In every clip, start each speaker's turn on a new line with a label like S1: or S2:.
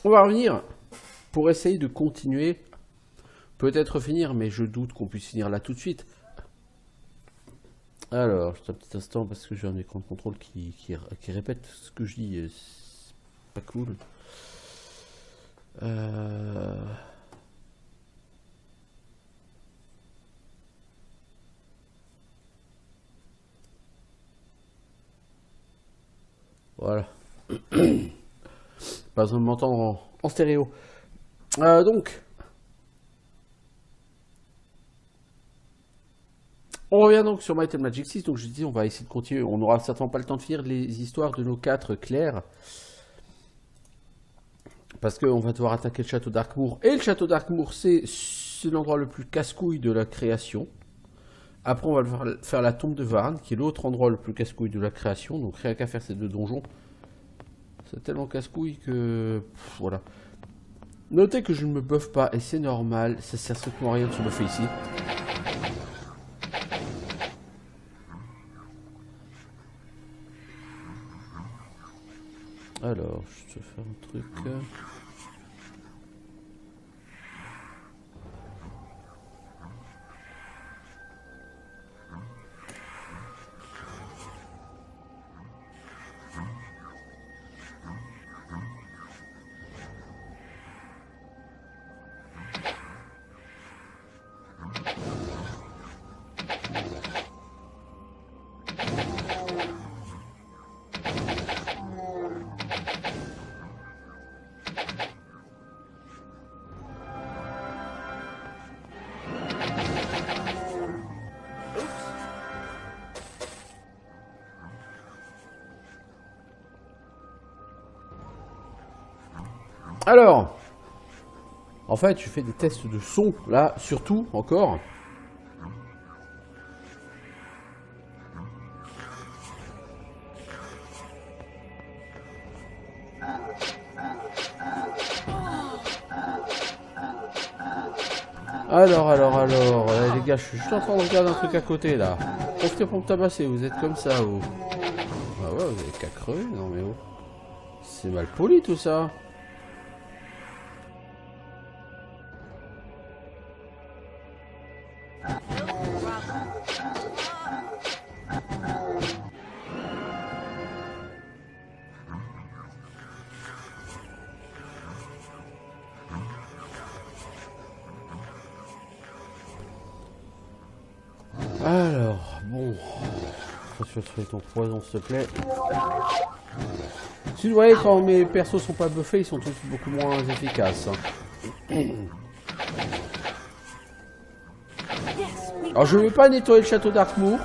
S1: On va revenir pour essayer de continuer. Peut-être finir, mais je doute qu'on puisse finir là tout de suite. Alors, juste un petit instant parce que j'ai un écran de contrôle qui répète ce que je dis. C'est pas cool. Voilà. Pas besoin de m'entendre en stéréo. Donc, on revient donc sur Might and Magic 6. Donc, je dis, on va essayer de continuer. On n'aura certainement pas le temps de finir les histoires de nos 4 clercs. Parce qu'on va devoir attaquer le château d'Arkmoor. Et le château d'Arkmoor, c'est l'endroit le plus casse-couille de la création. Après, on va faire la tombe de Varn, qui est l'autre endroit le plus casse-couille de la création. Donc, rien qu'à faire ces 2 donjons. C'est tellement casse-couille que... voilà. Notez que je ne me buffe pas, et c'est normal. Ça sert strictement à rien de se buffer ici. Alors, je vais faire un truc... Alors, en fait, je fais des tests de son, là, surtout, encore. Alors, les gars, je suis juste en train de regarder un truc à côté, là. Profitez pour me tabasser, vous êtes comme ça, vous. Ah ouais, vous avez qu'à crever, non mais oh. C'est mal poli, tout ça. Alors, bon... Je vais trouver ton poison, s'il te plaît. Si vous voyez, quand mes persos sont pas buffés, ils sont tous beaucoup moins efficaces. Alors, je vais pas nettoyer le château d'Arkmoor.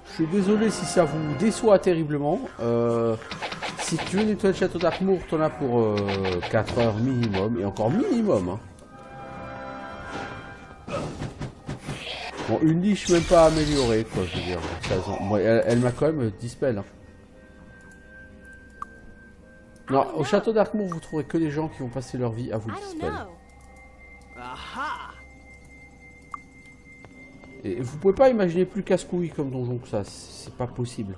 S1: Je suis désolé si ça vous déçoit terriblement. Si tu veux nettoyer le château d'Arkmoor, t'en as pour 4 heures minimum. Et encore minimum. Hein. Bon, une niche même pas améliorée, quoi, je veux dire. Bon, elle m'a quand même dispel. Hein. Non, au château d'Arkmoor, vous trouverez que des gens qui vont passer leur vie à vous dispel. Et vous pouvez pas imaginer plus casse-couille comme donjon que ça, c'est pas possible.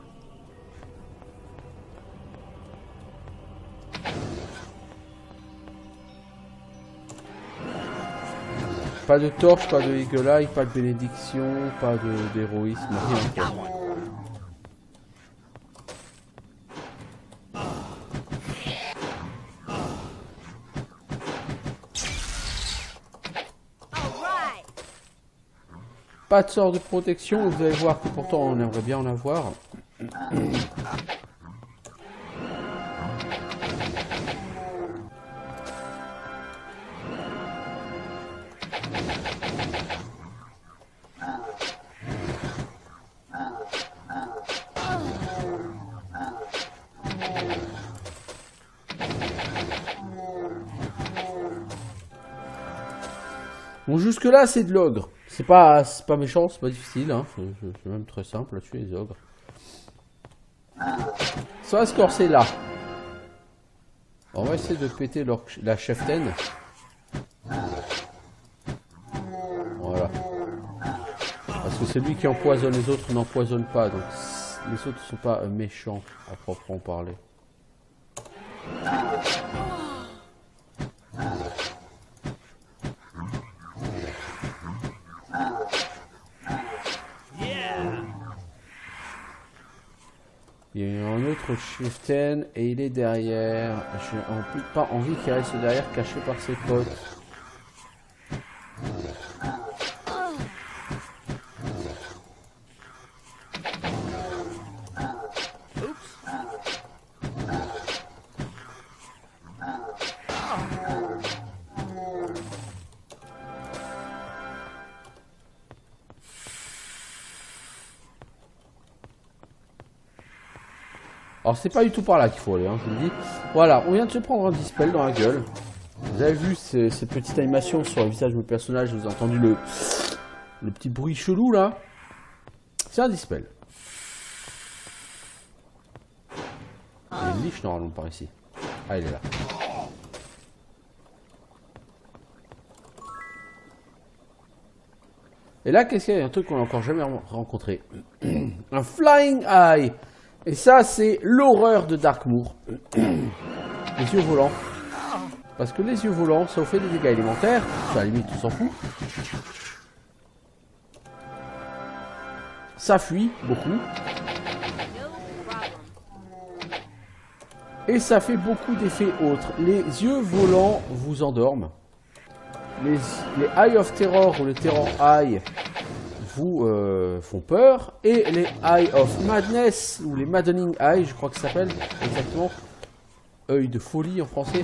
S1: Pas de torche, pas de Eagle Eye, pas de bénédiction, pas d'héroïsme, rien. Pas de sort de protection, vous allez voir que pourtant on aimerait bien en avoir. Bon, jusque là c'est de l'ogre. C'est pas méchant, c'est pas difficile, hein. C'est même très simple là-dessus, les ogres. Ça va se corser là. On va essayer de péter la cheftaine. Voilà. Parce que celui qui empoisonne les autres n'empoisonne pas, donc les autres ne sont pas méchants à proprement parler. Il y a un autre chieftain et il est derrière. J'ai pas envie qu'il reste derrière caché par ses potes. Alors c'est pas du tout par là qu'il faut aller, hein, je vous le dis. Voilà, on vient de se prendre un dispel dans la gueule. Vous avez vu ces petites animations sur le visage de mon personnage, vous avez entendu le petit bruit chelou là. C'est un dispel. Il y a une liche normalement par ici. Ah, il est là. Et là, qu'est-ce qu'il y a? Un truc qu'on n'a encore jamais rencontré. Un Flying Eye. Et ça, c'est l'horreur de Darkmoor. Les yeux volants. Parce que les yeux volants, ça vous fait des dégâts élémentaires. À la limite, on s'en fout. Ça fuit beaucoup. Et ça fait beaucoup d'effets autres. Les yeux volants vous endorment. Les Eye of Terror ou les Terror Eye vous font peur. Et les Eye of Madness ou les Maddening Eye, je crois que ça s'appelle exactement. Œil de folie en français.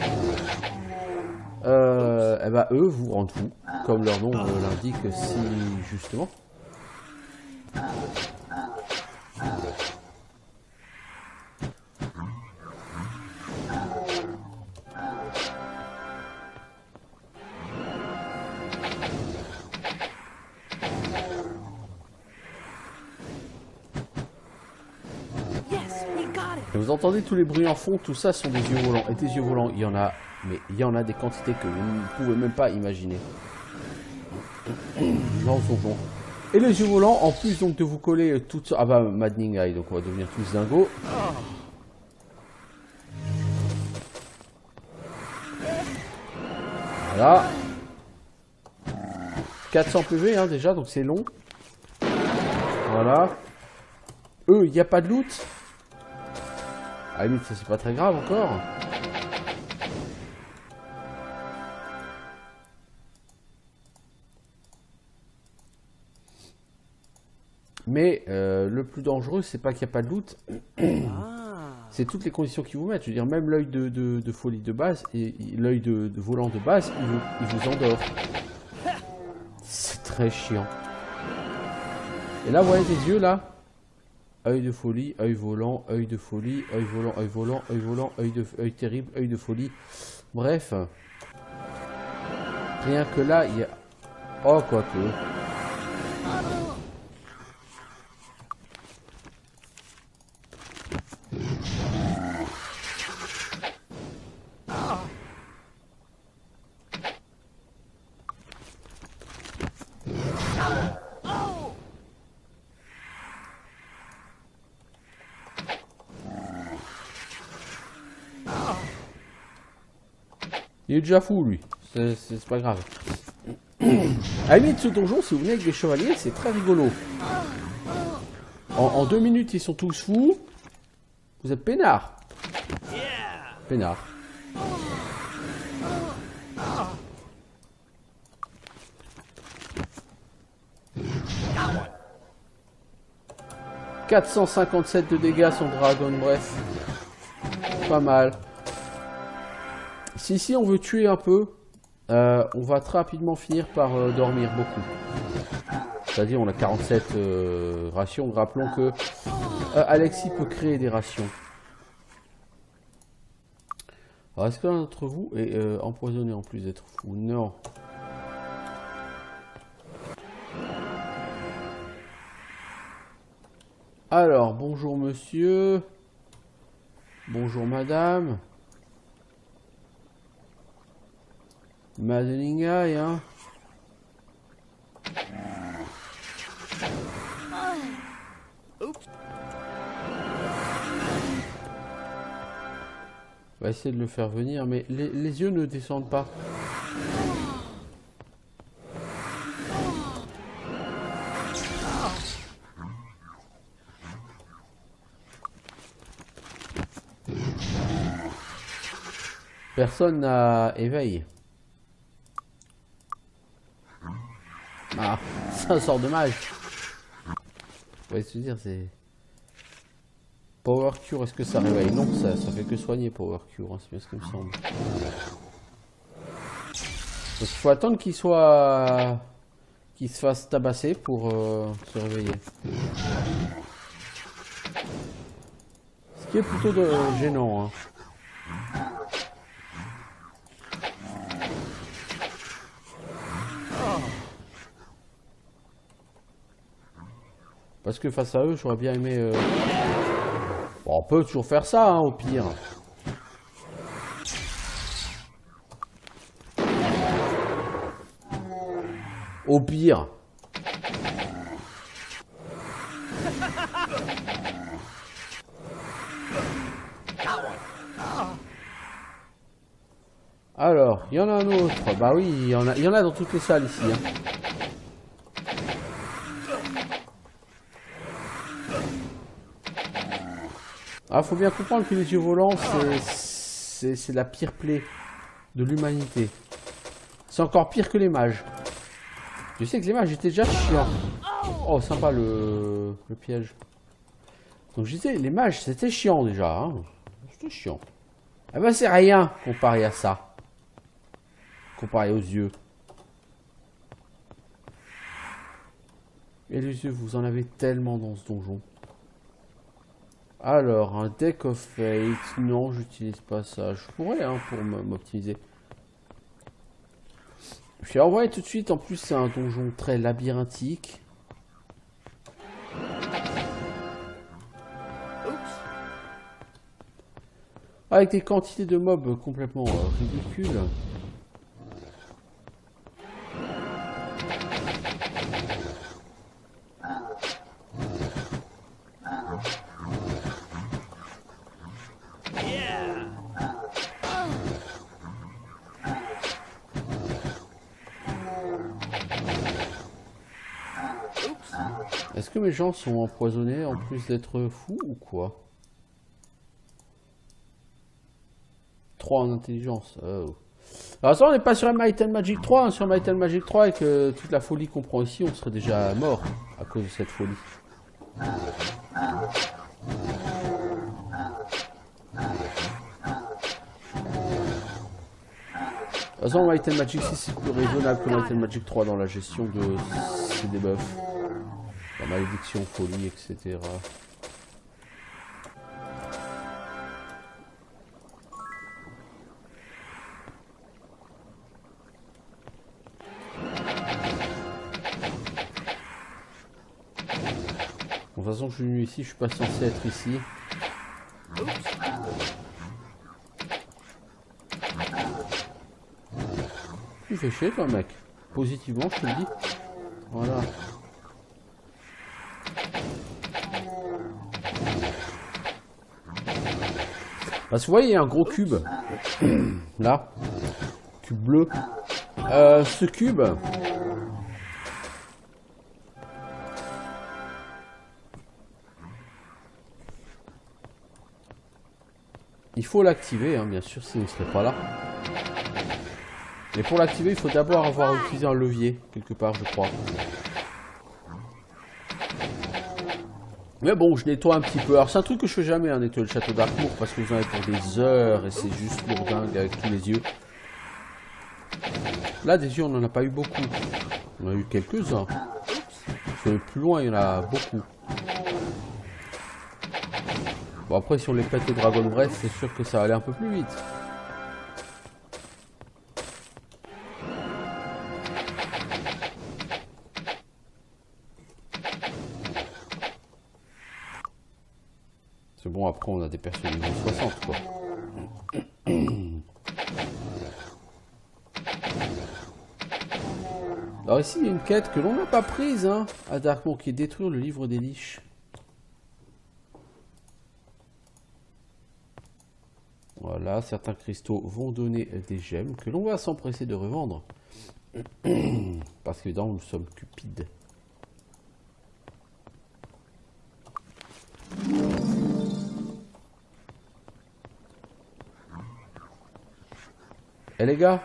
S1: Eh ben, eux vous rendent fou, comme leur nom l'indique si justement. Et vous entendez tous les bruits en fond, tout ça sont des yeux volants. Et des yeux volants, il y en a, mais il y en a des quantités que vous ne pouvez même pas imaginer. Non, bon. Et les yeux volants, en plus donc de vous coller toutes... Ah bah, Maddening Eye, donc on va devenir tous dingos. Voilà. 400 PV hein, déjà, donc c'est long. Voilà. Eux, il n'y a pas de loot. À la limite, ça c'est pas très grave encore. Mais le plus dangereux, c'est pas qu'il n'y a pas de loot. C'est toutes les conditions qu'ils vous mettent. Je veux dire, même l'œil de folie de base et l'œil de volant de base, il vous endort. C'est très chiant. Et là, vous voyez des yeux là. Œil de folie, œil volant, œil de folie, œil volant, œil volant, œil volant, œil terrible, œil de folie. Bref. Rien que là, il y a... Oh, quoique. Il est déjà fou, lui. C'est pas grave. À la limite, ce donjon, si vous venez avec des chevaliers, c'est très rigolo. En 2 minutes, ils sont tous fous. Vous êtes peinard. Peinard. « 457 de dégâts sur Dragon Breath. Pas mal. Si on veut tuer un peu, on va très rapidement finir par dormir beaucoup. C'est-à-dire on a 47 rations. Rappelons que Alexis peut créer des rations. Alors est-ce que l'un d'entre vous est empoisonné en plus d'être fou? Non. Alors, bonjour monsieur. Bonjour madame. Maddening Eye, hein. On va essayer de le faire venir, mais les yeux ne descendent pas. Personne n'a éveil. Ah, c'est un sort de mage. Vous voyez ce que je veux dire, c'est... Power Cure, est-ce que ça réveille? Non, ça fait que soigner Power Cure, hein, c'est bien ce qui me semble. Donc il faut attendre qu'il soit... qu'il se fasse tabasser pour se réveiller. Ce qui est plutôt gênant, hein. Parce que face à eux, j'aurais bien aimé... Bon, on peut toujours faire ça, hein, au pire. Au pire. Alors, il y en a un autre. Bah oui, il y en a dans toutes les salles ici, hein. Ah, faut bien comprendre que les yeux volants, c'est la pire plaie de l'humanité. C'est encore pire que les mages. Je sais que les mages étaient déjà chiants. Oh, sympa le piège. Donc je disais, les mages, c'était chiant déjà, hein. C'était chiant. Eh ben, c'est rien comparé à ça. Comparé aux yeux. Et les yeux, vous en avez tellement dans ce donjon. Alors, un deck of fate. Non, j'utilise pas ça. Je pourrais, hein, pour m'optimiser. Je vais envoyer tout de suite. En plus, c'est un donjon très labyrinthique. Avec des quantités de mobs complètement ridicules. Est-ce que mes gens sont empoisonnés en plus d'être fous ou quoi? 3 en intelligence. Oh. Alors ça, on n'est pas sur Might and Magic 3. Hein. Sur Might and Magic 3, avec toute la folie qu'on prend ici, on serait déjà mort à cause de cette folie. De toute façon, Might and Magic 6, c'est plus raisonnable que Might and Magic 3 dans la gestion de ces debuffs. La malédiction, folie, etc. De toute façon, je suis venu ici, je suis pas censé être ici. Tu fais chier, toi, mec. Positivement, je te le dis. Voilà. Parce que vous voyez, il y a un gros cube. Là. Cube bleu. Ce cube... il faut l'activer, hein, bien sûr, sinon il ne serait pas là. Mais pour l'activer, il faut d'abord avoir utilisé un levier, quelque part, je crois. Mais bon, je nettoie un petit peu. Alors, c'est un truc que je fais jamais, hein, nettoyer le château d'Arkmoor, parce que vous en avez pour des heures, et c'est juste lourdingue avec tous les yeux. Là, des yeux, on n'en a pas eu beaucoup. On en a eu quelques-uns. Sur les plus loin, il y en a beaucoup. Bon, après, si on les pète au Dragon Breath, c'est sûr que ça va aller un peu plus vite. C'est bon, après, on a des persos niveau 60, quoi. Alors ici, il y a une quête que l'on n'a pas prise, hein, à Darkmoor, qui est détruire le livre des liches. Voilà, certains cristaux vont donner des gemmes que l'on va s'empresser de revendre. Parce qu'évidemment, nous sommes cupides. Eh les gars.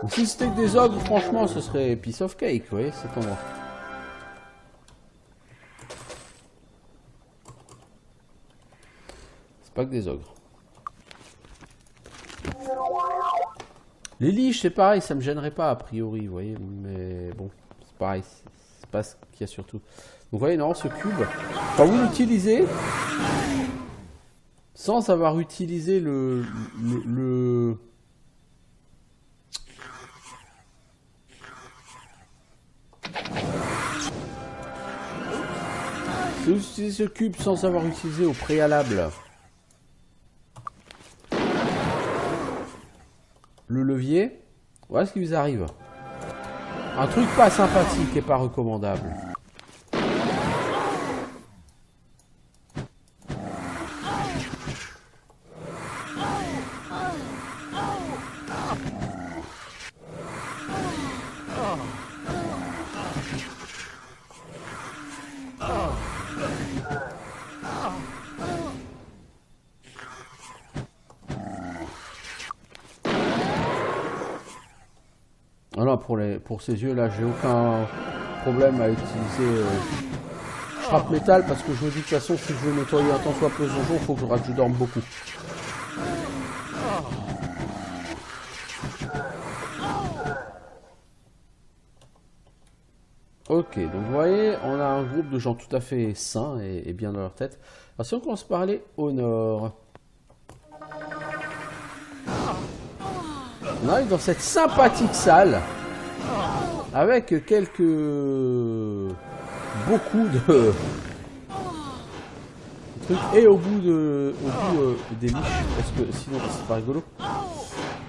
S1: Si c'était que des ogres, franchement, ce serait piece of cake, vous voyez, cet endroit. C'est pas que des ogres. Les liches, c'est pareil, ça me gênerait pas a priori, vous voyez, mais bon, c'est pareil, c'est pas ce qu'il y a surtout. Donc vous voyez, non, ce cube, quand vous l'utilisez, sans avoir utilisé si vous utilisez ce cube sans avoir utilisé au préalable le levier, voilà ce qui vous arrive. Un truc pas sympathique et pas recommandable. Voilà, pour ces yeux là, j'ai aucun problème à utiliser scrap métal parce que je me dis de toute façon, si je veux nettoyer un tant soit peu ce jour, il faut que je dorme beaucoup. Ok, donc vous voyez, on a un groupe de gens tout à fait sains et bien dans leur tête. Alors si on commence par aller au nord, on arrive dans cette sympathique salle avec beaucoup de trucs et au bout des niches parce que sinon c'est pas rigolo.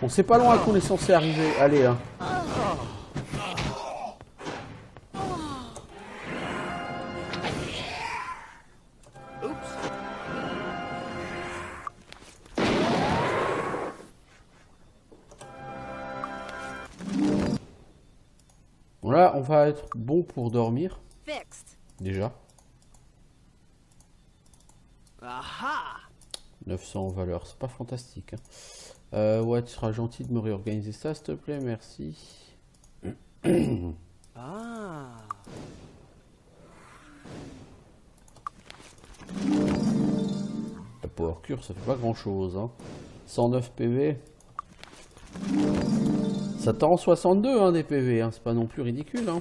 S1: On sait pas loin qu'on est censé arriver. Allez, hein. Là, on va être bon pour dormir. Déjà. 900 en valeur, c'est pas fantastique. Hein. Ouais, tu seras gentil de me réorganiser ça, s'il te plaît, merci. La power cure, ça fait pas grand chose. Hein. 109 PV. Ça tend en 62 hein, des PV, hein. C'est pas non plus ridicule. Hein.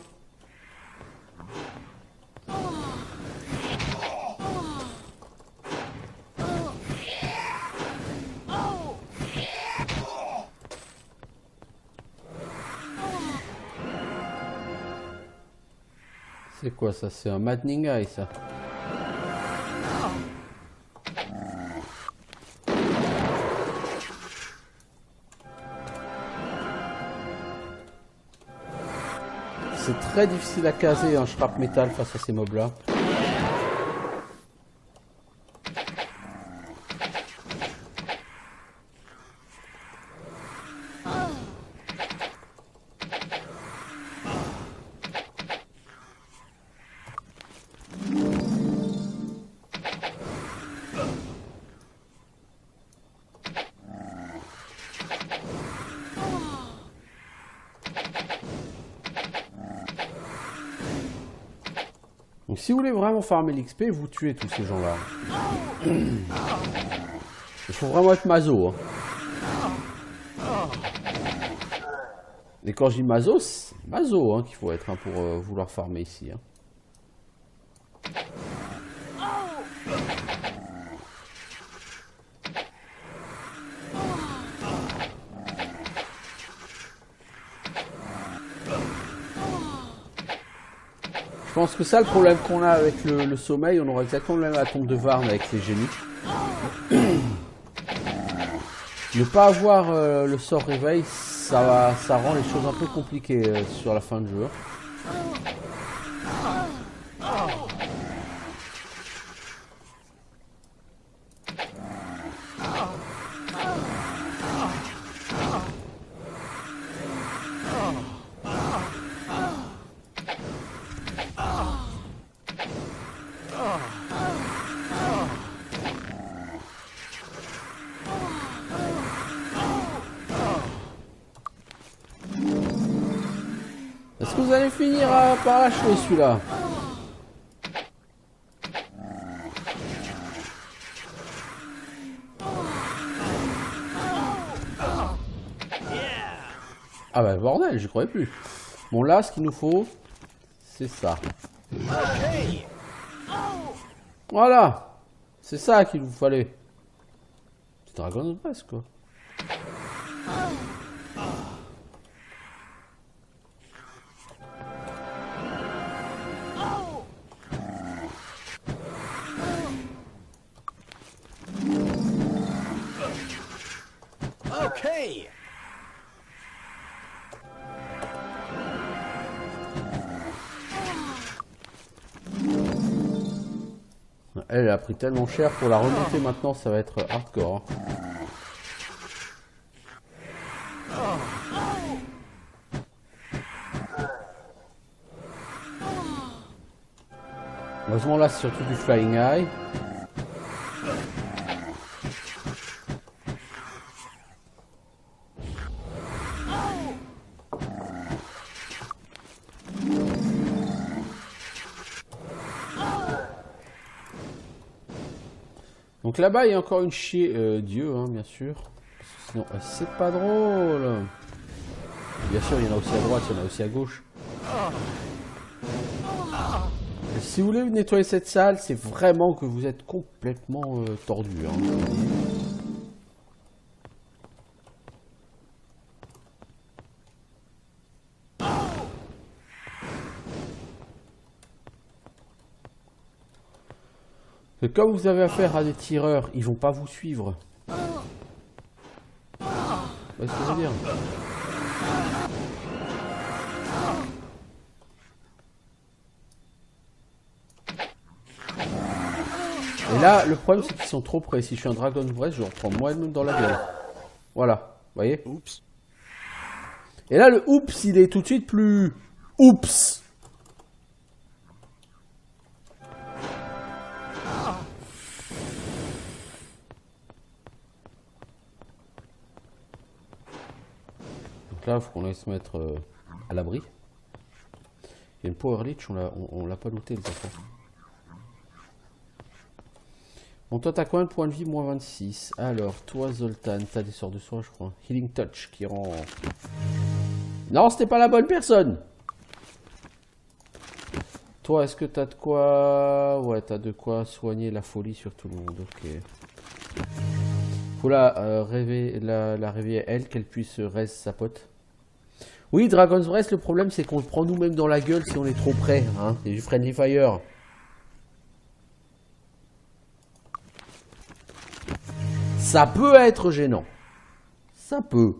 S1: C'est quoi ça? C'est un Maddening Eye ça. C'est très difficile à caser un scrap métal face à ces mobs là. Donc si vous voulez vraiment farmer l'XP, vous tuez tous ces gens-là. Il faut vraiment être maso. Hein. Et quand je dis maso, c'est maso hein, qu'il faut être hein, pour vouloir farmer ici. Hein. Je pense que ça, le problème qu'on a avec le sommeil, on aura exactement le même à la tombe de Varn avec les génies. Ne pas avoir le sort réveil, ça rend les choses un peu compliquées sur la fin de jeu. Est-ce que vous allez finir par achever celui-là? Ah bah bordel, j'y croyais plus. Bon là, ce qu'il nous faut, c'est ça. Voilà. C'est ça qu'il vous fallait. C'est Dragon's Breath quoi.
S2: Okay.
S1: Elle a pris tellement cher pour la remonter maintenant, ça va être hardcore. Heureusement là c'est surtout du Flying High. Donc là-bas, il y a encore une chier Dieu, hein, bien sûr. Sinon, c'est pas drôle. Bien sûr, il y en a aussi à droite, il y en a aussi à gauche. Et si vous voulez nettoyer cette salle, c'est vraiment que vous êtes complètement tordu. Hein. Et comme vous avez affaire à des tireurs, ils vont pas vous suivre. Vous voyez ce que je veux dire? Et là, le problème c'est qu'ils sont trop près. Si je suis un Dragon's Breath, je reprends moi-même dans la gueule. Voilà, vous voyez?
S2: Oups.
S1: Et là, le oups, il est tout de suite plus... Oups! Donc là, il faut qu'on aille se mettre à l'abri. Il y a une Power Leech, on l'a pas looté les enfants. Bon, toi, t'as combien de points de vie? Moins 26. Alors, toi, Zoltan, t'as des sorts de soin, je crois. Healing Touch qui rend... Non, c'était pas la bonne personne. Toi, est-ce que t'as de quoi... Ouais, t'as de quoi soigner la folie sur tout le monde. Ok. Faut la réveiller elle, qu'elle puisse reste sa pote. Oui, Dragon's Breath, le problème, c'est qu'on le prend nous-mêmes dans la gueule si on est trop près. Hein. C'est du Friendly Fire. Ça peut être gênant. Ça peut.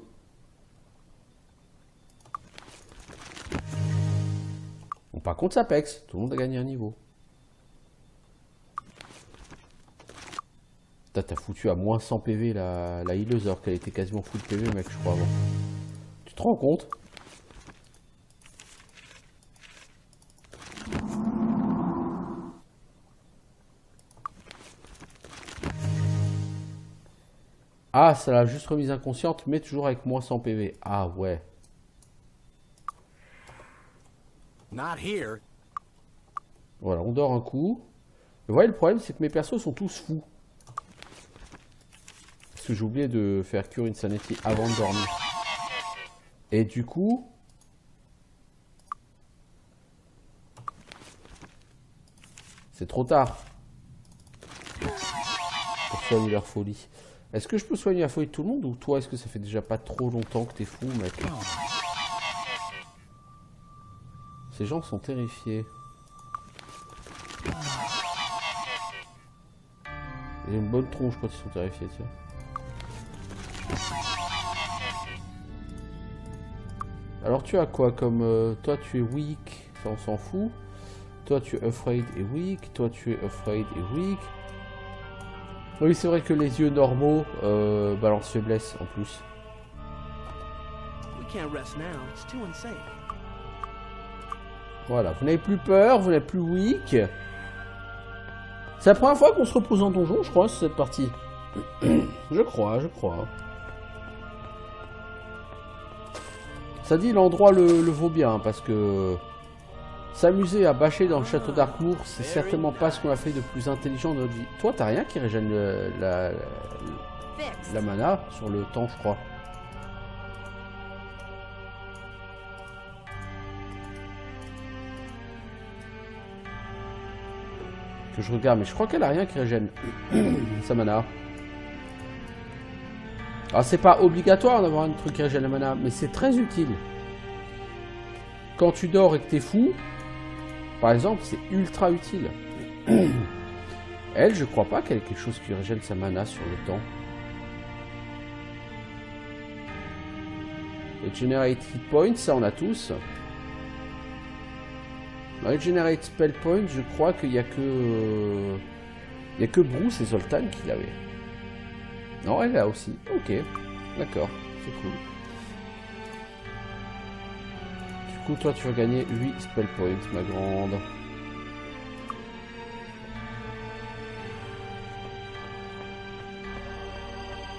S1: Bon, par contre, ça pexe. Tout le monde a gagné un niveau. T'as foutu à moins 100 PV la healeuse alors qu'elle était quasiment full PV, mec, je crois, avant. Tu te rends compte? Ah, ça l'a juste remise inconsciente, mais toujours avec moins 100 PV. Ah ouais.
S2: Not here.
S1: Voilà, on dort un coup. Vous voyez, le problème, c'est que mes persos sont tous fous. Parce que j'ai oublié de faire Cure Insanity avant de dormir. Et du coup... c'est trop tard. Pour soigner leur folie. Est-ce que je peux soigner la folie de tout le monde ou toi, est-ce que ça fait déjà pas trop longtemps que t'es fou, mec? Ces gens sont terrifiés. Ils ont une bonne tronche quand ils sont terrifiés, tiens. Alors tu as quoi comme... toi tu es weak, ça on s'en fout. Toi tu es afraid et weak. Toi tu es afraid et weak. Oui c'est vrai que les yeux normaux balancent faiblesse en plus. Voilà, vous n'avez plus peur, vous n'êtes plus weak. C'est la première fois qu'on se repose en donjon, je crois, sur cette partie. Je crois. Ça dit, l'endroit le vaut bien, parce que s'amuser à bâcher dans le château d'Arkmoor, c'est certainement pas ce qu'on a fait de plus intelligent de notre vie. Toi, t'as rien qui régène la mana sur le temps, je crois. Que je regarde, mais je crois qu'elle a rien qui régène sa mana. Alors c'est pas obligatoire d'avoir un truc qui régène la mana, mais c'est très utile. Quand tu dors et que t'es fou, par exemple, c'est ultra utile. Elle, je crois pas qu'elle ait quelque chose qui régène sa mana sur le temps. Et generate hit points, ça on a tous. Regenerate spell point, je crois qu'il n'y a que... il y a que Bruce et Zoltan qui l'avaient. Non, elle l'a aussi. Ok, d'accord, c'est cool. Du coup, toi, tu vas gagner 8 spell points, ma grande.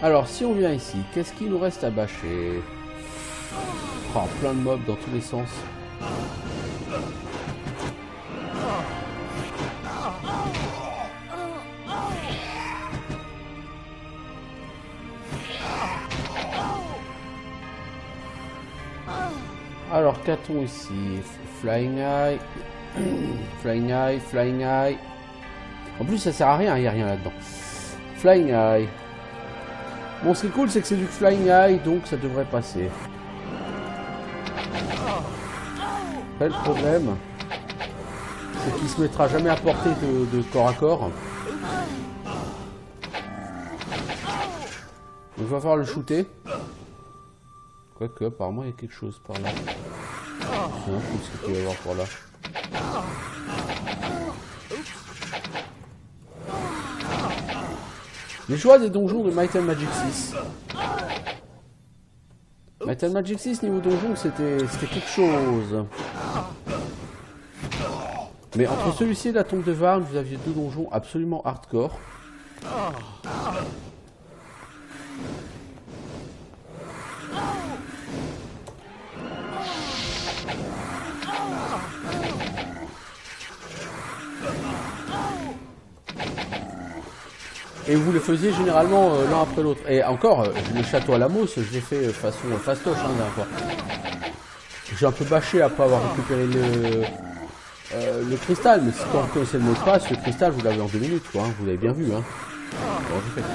S1: Alors, si on vient ici, qu'est-ce qu'il nous reste à bâcher? Oh, plein de mobs dans tous les sens. Alors, qu'a-t-on ici? Flying Eye. Flying Eye, Flying Eye. En plus, ça sert à rien, il n'y a rien là-dedans. Flying Eye. Bon, ce qui est cool, c'est que c'est du Flying Eye, donc ça devrait passer. Après, le problème, c'est qu'il se mettra jamais à portée de corps à corps. Donc, il va falloir le shooter. Quoique, apparemment, il y a quelque chose par là. C'est un coup ce qu'il peut y avoir par là. Les joies des donjons de Might and Magic 6. Might and Magic 6, niveau donjon, c'était quelque chose. Mais entre celui-ci et la tombe de Varn, vous aviez deux donjons absolument hardcore. Et vous le faisiez généralement l'un après l'autre. Et encore, le château à la mousse, je l'ai fait façon fastoche la dernière fois. J'ai un peu bâché après avoir récupéré le cristal, mais si quand vous connaissez le mot de passe, le cristal vous l'avez en 2 minutes, quoi, hein, vous l'avez bien vu. Hein. Bon, j'ai fait.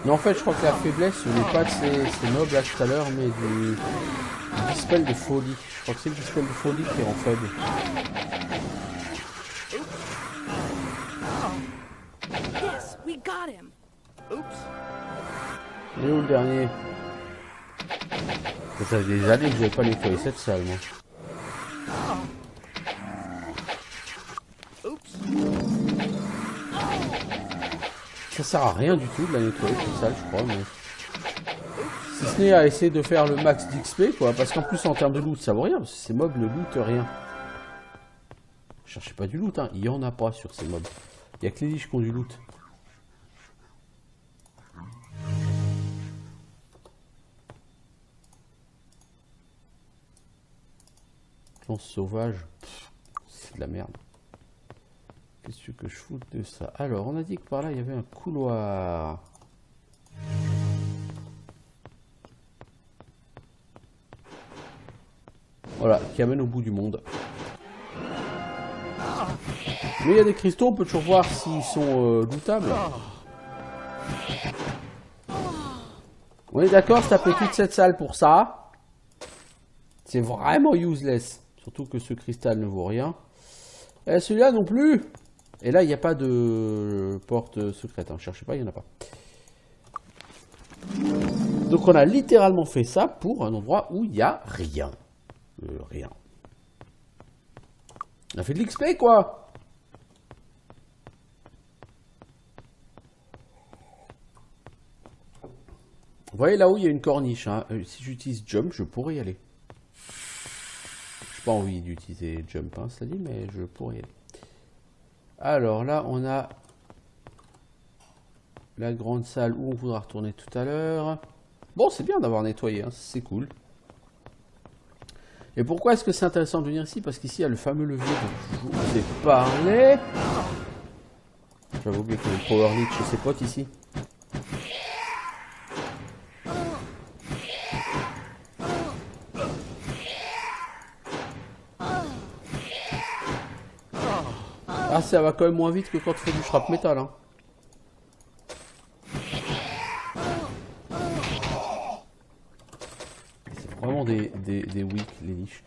S1: Non, en fait, je crois que la faiblesse n'est pas de ces mobs là tout à l'heure, mais du dispel de folie. Je crois que c'est le dispel de folie qui rend faible. Il est où le dernier? Ça fait des années que je n'avais pas nettoyé cette salle, moi. Ça sert à rien du tout de la nettoyer cette salle, je crois, mais... Si ce n'est à essayer de faire le max d'XP, quoi, parce qu'en plus, en termes de loot, ça vaut rien, parce que ces mobs ne lootent rien. Cherchez pas du loot, hein, il y en a pas sur ces mobs. Il y a que les liches qui ont du loot. Lance sauvage, c'est de la merde. Qu'est-ce que je fous de ça? Alors, on a dit que par là, il y avait un couloir. Voilà, qui amène au bout du monde. Mais il y a des cristaux, on peut toujours voir s'ils sont lootables. On est d'accord, se taper toute cette salle pour ça. C'est vraiment useless. Surtout que ce cristal ne vaut rien. Et celui-là non plus. Et là, il n'y a pas de porte secrète. Hein. Cherchez pas, il n'y en a pas. Donc on a littéralement fait ça pour un endroit où il n'y a rien. Rien. On a fait de l'XP, quoi. Vous voyez là-haut, il y a une corniche. Hein. Si j'utilise jump, je pourrais y aller. Je n'ai pas envie d'utiliser jump, hein, ça dit, mais je pourrais y aller. Alors là, on a la grande salle où on voudra retourner tout à l'heure. Bon, c'est bien d'avoir nettoyé, hein, c'est cool. Et pourquoi est-ce que c'est intéressant de venir ici? Parce qu'ici, il y a le fameux levier dont je vous ai parlé. J'avais oublié qu'il y avait le Power Lead chez ses potes ici. Ah, ça va quand même moins vite que quand tu fais du scrap metal, hein. C'est vraiment des weak, les niches.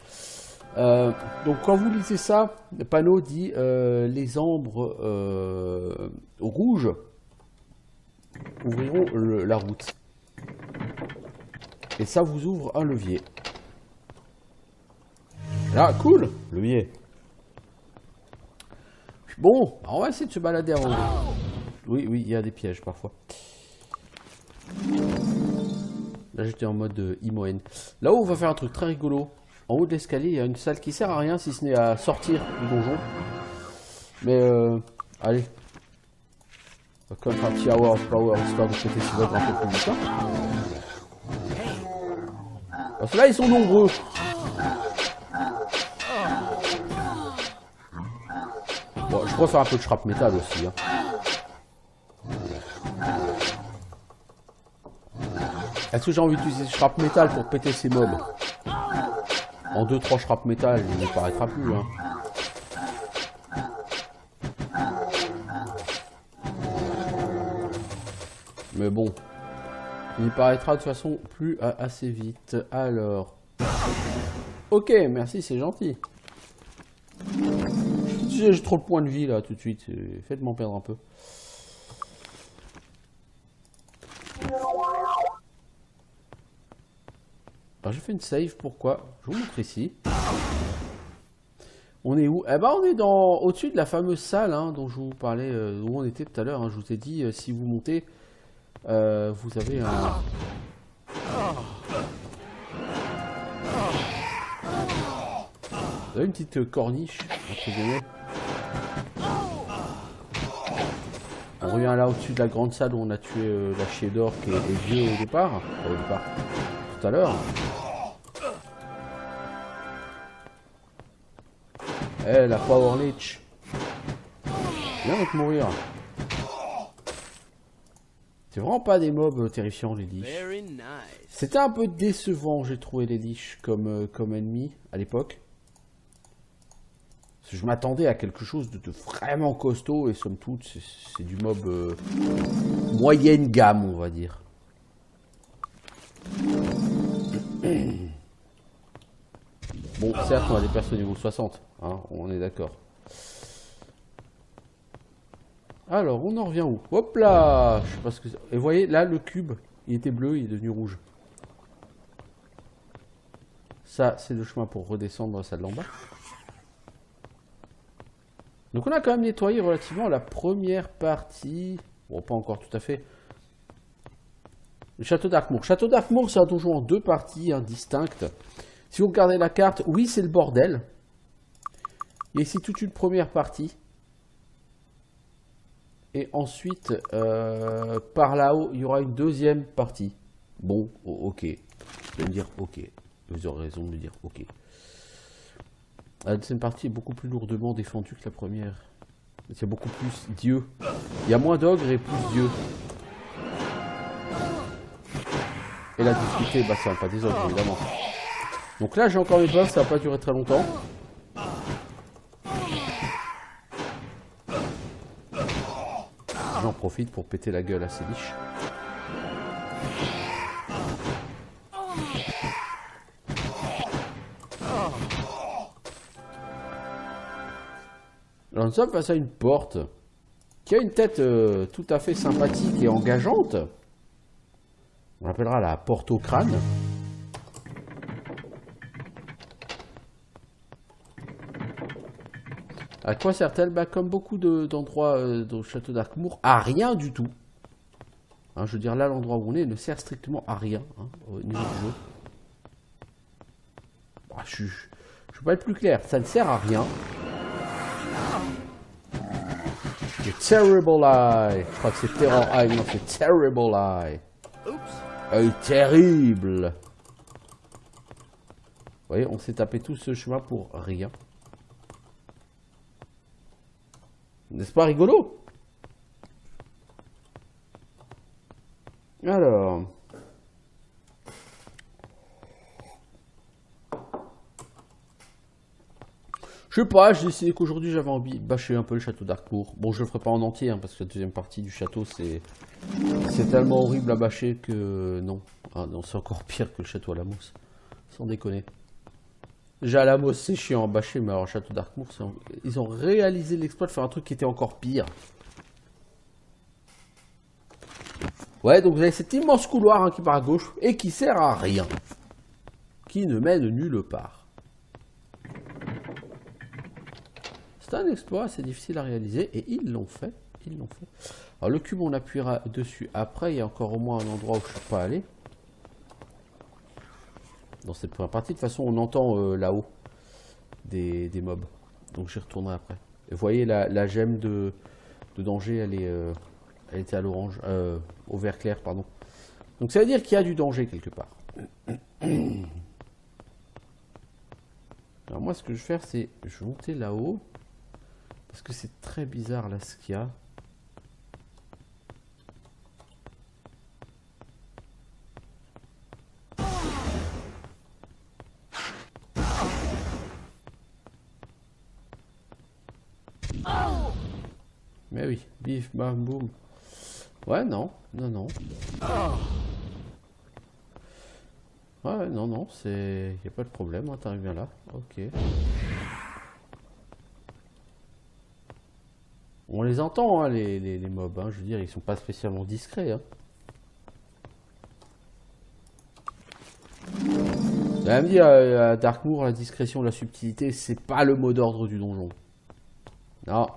S1: Donc quand vous lisez ça, le panneau dit les ambres rouges ouvriront la route. Et ça vous ouvre un levier. Là, cool, levier. Bon, on va essayer de se balader avant. Oui, oui, il y a des pièges parfois. Là, j'étais en mode Imoen. Là-haut, on va faire un truc très rigolo. En haut de l'escalier, il y a une salle qui sert à rien si ce n'est à sortir du donjon. Mais, allez. On va quand même faire un petit hour of power histoire de péter ce vote un peu plus vite. Parce que là, ils sont nombreux. Bon, je pourrais faire un peu de scrap metal aussi. Hein. Est-ce que j'ai envie d'utiliser scrap metal pour péter ces mobs? En 2-3 scrap metal, il ne paraîtra plus. Hein. Mais bon, il paraîtra de toute façon plus assez vite. Alors, ok, merci, c'est gentil. J'ai trop de points de vie là tout de suite, faites m'en perdre un peu. Alors j'ai fait une save, pourquoi? Je vous montre ici. On est où? Eh ben on est dans au-dessus de la fameuse salle hein, dont je vous parlais, où on était tout à l'heure. Hein. Je vous ai dit, si vous montez, vous avez un... Vous avez une petite corniche, entre guillemets. On revient là au-dessus de la grande salle où on a tué la chier d'or qui est vieux au départ. Tout à l'heure. Eh, la Power Leech. Viens de mourir. C'est vraiment pas des mobs terrifiants les liches. C'était un peu décevant, j'ai trouvé les liches comme ennemis à l'époque. Je m'attendais à quelque chose de vraiment costaud et somme toute, c'est du mob moyenne gamme, on va dire. Bon, certes, on a des persos niveau 60, hein, on est d'accord. Alors, on en revient où? Hop là! Je sais pas ce que c'est. Et vous voyez, là, le cube, il était bleu, il est devenu rouge. Ça, c'est le chemin pour redescendre celle d'en bas. Donc on a quand même nettoyé relativement la première partie. Bon, pas encore tout à fait. Le château d'Arkmoor. Château d'Arkmoor, c'est un donjon en 2 parties hein, distinctes. Si vous regardez la carte, oui, c'est le bordel. Il y a ici toute une première partie. Et ensuite, par là-haut, il y aura une deuxième partie. Bon, ok. Vous allez me dire ok. Vous aurez raison de me dire ok. La deuxième partie est beaucoup plus lourdement défendue que la première. Il y a beaucoup plus dieux. Il y a moins d'ogres et plus dieux. Et la difficulté, bah ça va pas des ogres évidemment. Donc là j'ai encore mes buffs, ça va pas durer très longtemps. j'en profite pour péter la gueule à ces biches. Alors nous sommes face à une porte qui a une tête tout à fait sympathique et engageante. On l'appellera la porte au crâne. À quoi sert-elle? Bah, comme beaucoup d'endroits dans le château d'Arkmoor, à rien du tout. Hein, je veux dire, là, l'endroit où on est ne sert strictement à rien hein, au niveau du jeu. Bah, je vais pas être plus clair, ça ne sert à rien. C'est Terrible Eye. Je crois que c'est Terror Eye, non, c'est Terrible Eye. Œil terrible. Vous voyez, on s'est tapé tout ce chemin pour rien. N'est-ce pas rigolo? Alors... Je sais pas, j'ai décidé qu'aujourd'hui j'avais envie de bâcher un peu le château d'Arkmoor. Bon, je le ferai pas en entier, hein, parce que la deuxième partie du château, c'est tellement horrible à bâcher que non. Ah non, c'est encore pire que le château à la mousse. Sans déconner. Déjà à la mousse, c'est chiant à bâcher, mais alors le château d'Arkmoor, ils ont réalisé l'exploit de faire un truc qui était encore pire. Ouais, donc vous avez cet immense couloir hein, qui part à gauche et qui sert à rien. Qui ne mène nulle part. C'est un exploit assez difficile à réaliser et ils l'ont fait. Ils l'ont fait. Alors le cube on appuiera dessus après. Il y a encore au moins un endroit où je ne suis pas allé. Dans cette première partie, de toute façon on entend là-haut des mobs. Donc j'y retournerai après. Et vous voyez la gemme de danger, elle était à l'orange, au vert clair pardon. Donc ça veut dire qu'il y a du danger quelque part. Alors moi ce que je vais faire c'est, je vais monter là-haut. Parce que c'est très bizarre là ce qu'il y a. Mais oui, bif, bam, boum. Ouais, non, non, non. Ouais, non, non, c'est... Y a pas de problème, hein, t'arrives bien là. Ok. On les entend, hein, les mobs, hein, je veux dire, ils sont pas spécialement discrets. Hein. Vous allez me dire, à Darkmoor, la discrétion, la subtilité, c'est pas le mot d'ordre du donjon. Non.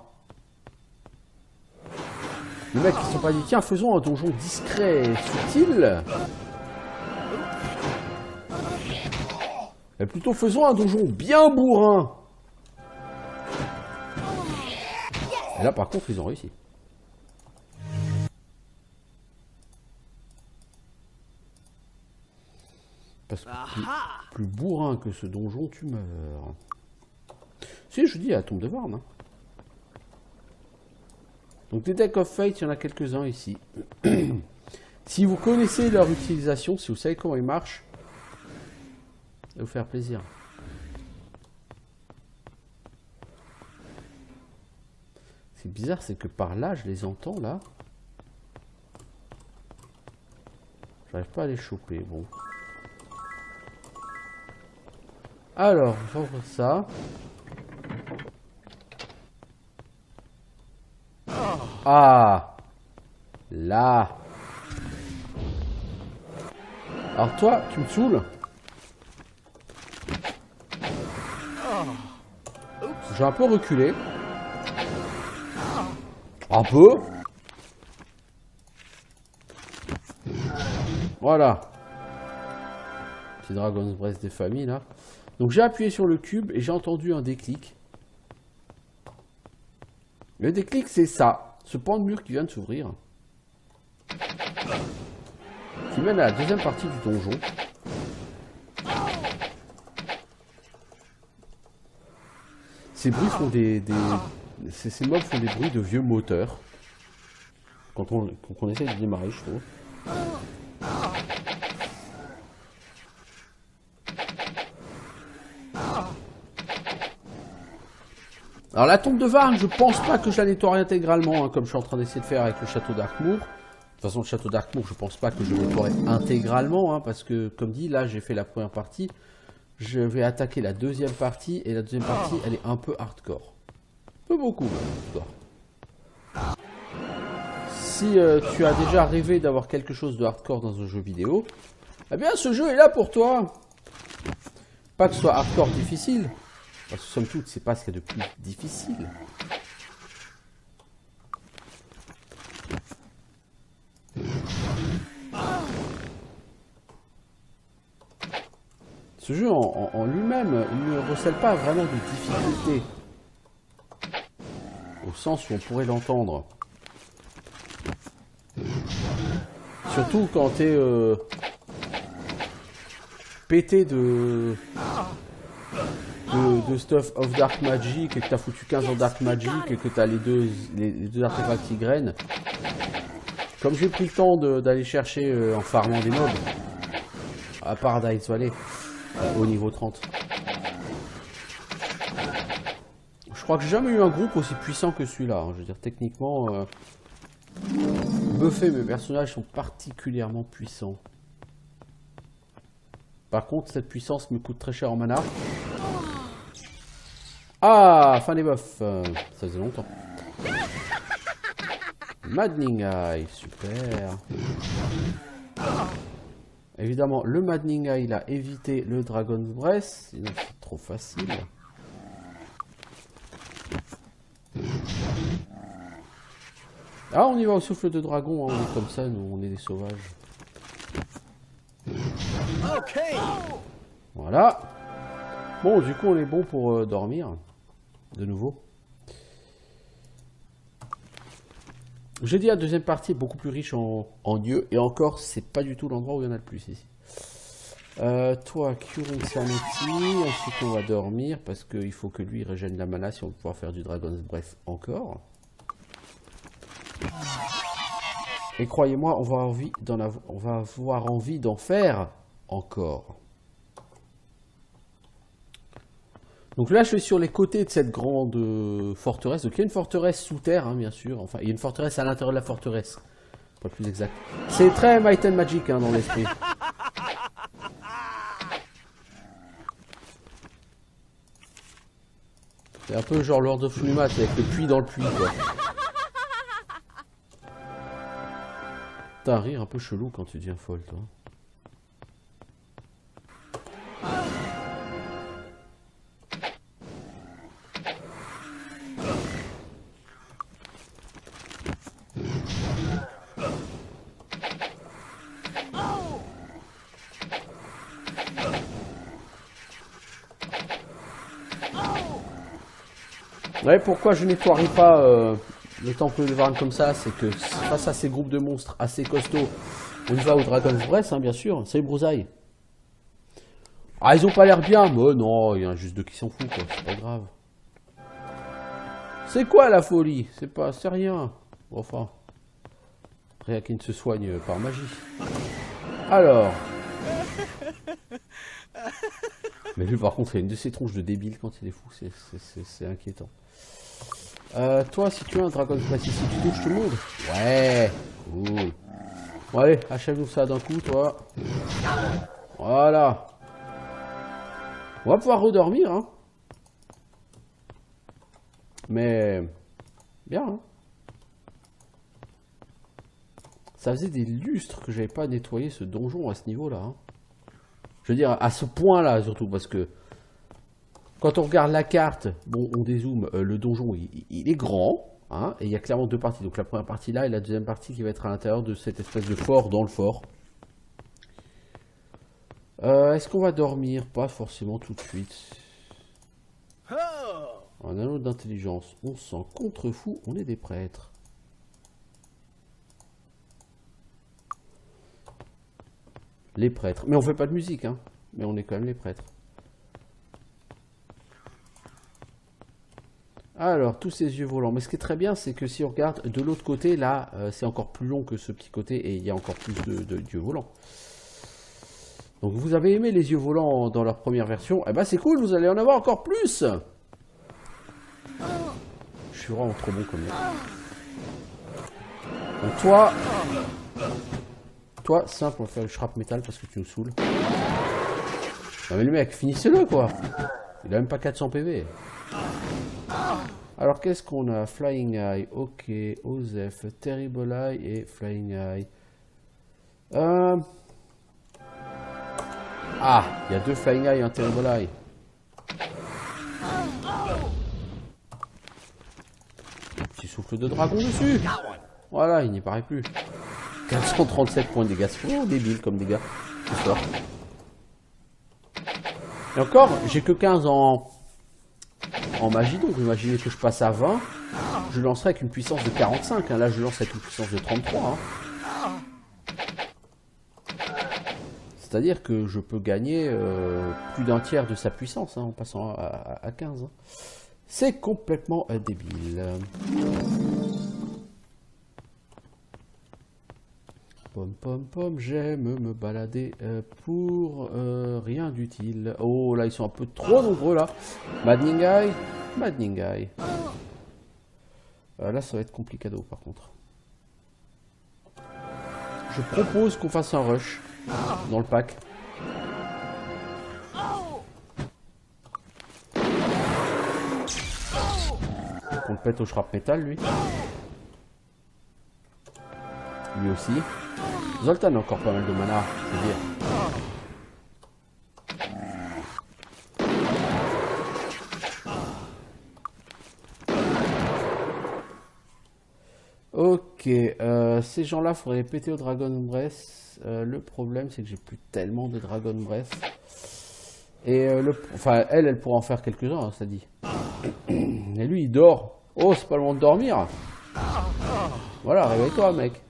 S1: Les mecs, ils se sont pas dit, tiens, faisons un donjon discret et subtil. Mais plutôt, faisons un donjon bien bourrin. Et là, par contre, ils ont réussi. Parce que plus bourrin que ce donjon, tu meurs. Si, je dis à la tombe de Varn. Hein. Donc, des Deck of Fate, il y en a quelques-uns ici. Si vous connaissez leur utilisation, si vous savez comment ils marchent, ça va vous faire plaisir. C'est bizarre, c'est que par là, je les entends, là. J'arrive pas à les choper, bon. Alors, on va ouvrir ça. Ah! Là! Alors toi, tu me saoules. Je vais un peu reculer. Un peu. Voilà. Petit Dragon's Breath des familles là. Donc j'ai appuyé sur le cube et j'ai entendu un déclic. Le déclic c'est ça. Ce pan de mur qui vient de s'ouvrir. Qui mène à la deuxième partie du donjon. Ces bruits font ces mobs font des bruits de vieux moteurs. Quand on essaie de démarrer, je trouve. Alors la tombe de Varn, je pense pas que je la nettoie intégralement, hein, comme je suis en train d'essayer de faire avec le château d'Arkmoor. De toute façon, le château d'Arkmoor, je pense pas que je le nettoierai intégralement, hein, parce que, comme dit, là j'ai fait la première partie. Je vais attaquer la deuxième partie, et la deuxième partie, elle est un peu hardcore. Un peu beaucoup, hardcore. Si tu as déjà rêvé d'avoir quelque chose de hardcore dans un jeu vidéo, eh bien ce jeu est là pour toi. Pas que ce soit hardcore difficile, parce que somme toute, c'est pas ce qu'il y a de plus difficile. Ce jeu en lui-même, il ne recèle pas vraiment de difficulté. Au sens où on pourrait l'entendre. Surtout quand t'es pété de stuff of Dark Magic et que t'as foutu 15 en Dark Magic et que t'as les deux artefacts qui grainent. Comme j'ai pris le temps d'aller chercher en farmant des mobs à Paradise Valley au niveau 30. Je crois que j'ai jamais eu un groupe aussi puissant que celui-là. Hein. Je veux dire, techniquement, Buffet, mes personnages sont particulièrement puissants. Par contre, cette puissance me coûte très cher en mana. Ah, fin des buffs. Ça faisait longtemps. Maddening Eye, super. Évidemment, le Maddening Eye, il a évité le Dragon's Breath, sinon c'est trop facile. Ah, on y va au souffle de dragon, hein, on est comme ça, nous, on est des sauvages.
S2: Okay.
S1: Voilà. Bon, du coup, on est bon pour dormir, de nouveau. J'ai dit la deuxième partie est beaucoup plus riche en dieux, et encore, c'est pas du tout l'endroit où il y en a le plus ici. Toi, Curing Sanity, ensuite on va dormir, parce qu'il faut que lui régène la mana si on va pouvoir faire du Dragon's Breath encore. Et croyez-moi, on va avoir envie d'en faire encore. Donc là, je suis sur les côtés de cette grande forteresse. Donc il y a une forteresse sous terre, hein, bien sûr. Enfin, il y a une forteresse à l'intérieur de la forteresse. Pas plus exact. C'est très Might and Magic hein, dans l'esprit. C'est un peu genre Lord of Flumat avec le puits dans le puits, quoi. T'as un rire un peu chelou quand tu deviens folle, toi. Ouais, pourquoi je nettoierai pas le temple de Varn comme ça, c'est que face à ces groupes de monstres assez costauds, on y va au Dragon's Breath, hein, bien sûr, c'est Brousailles. Ah, ils ont pas l'air bien, mais non, il y en a juste deux qui s'en foutent, quoi, c'est pas grave. C'est quoi la folie? C'est rien. Enfin, rien qui ne se soigne par magie. Alors. Mais lui, par contre, il a une de ses tronches de débile quand il est fou, c'est inquiétant. Toi, si tu as un Dragon's Breath ici, tu touches tout le monde? Ouais, cool. Bon, allez, achève-nous ça d'un coup, toi. Voilà. On va pouvoir redormir, hein. Mais, bien, hein. Ça faisait des lustres que j'avais pas nettoyé ce donjon à ce niveau-là, hein. Je veux dire, à ce point-là, surtout, parce que quand on regarde la carte, bon, on dézoome, le donjon, il est grand, hein, et il y a clairement deux parties. Donc la première partie là, et la deuxième partie qui va être à l'intérieur de cette espèce de fort dans le fort. Est-ce qu'on va dormir? Pas forcément tout de suite. Un anneau d'intelligence, on s'en contrefout, on est des prêtres. Les prêtres. Mais on fait pas de musique, hein. Mais on est quand même les prêtres. Alors, tous ces yeux volants. Mais ce qui est très bien, c'est que si on regarde de l'autre côté, là, c'est encore plus long que ce petit côté et il y a encore plus de yeux volants. Donc, vous avez aimé les yeux volants dans leur première version. Eh ben, c'est cool, vous allez en avoir encore plus. suis vraiment trop bon comme mec. Donc toi, simple, on va faire le shrap métal parce que tu nous saoules. Non mais le mec, finissez-le quoi. Il a même pas 400 PV. Alors qu'est-ce qu'on a? Flying Eye, ok, Osef, Terrible Eye et Flying Eye. Ah, il y a 2 Flying Eye et un Terrible Eye. Petit souffle de dragon dessus. Voilà, il n'y paraît plus. 437 points de dégâts, c'est vraiment débile comme dégâts. Ce soir. Et encore, j'ai que 15 en magie, donc imaginez que je passe à 20, je lancerai avec une puissance de 45. Hein. Là, je lance avec une puissance de 33. Hein. C'est-à-dire que je peux gagner plus d'un tiers de sa puissance hein, en passant à 15. Hein. C'est complètement débile. Pom pom pom, j'aime me balader pour rien d'utile. Oh là, ils sont un peu trop nombreux là. Maddening Eye, Maddening Eye. Là, ça va être complicado par contre. Je propose qu'on fasse un rush dans le pack. On le pète au shrap métal lui. Lui aussi. Zoltan a encore pas mal de mana, je veux dire. Ok, ces gens-là, faudrait les péter au Dragon Breath. Le problème, c'est que j'ai plus tellement de Dragon Breath. Et enfin, elle pourra en faire quelques-uns, hein, ça dit. Et lui, il dort. Oh, c'est pas le moment de dormir. Voilà, réveille-toi, mec.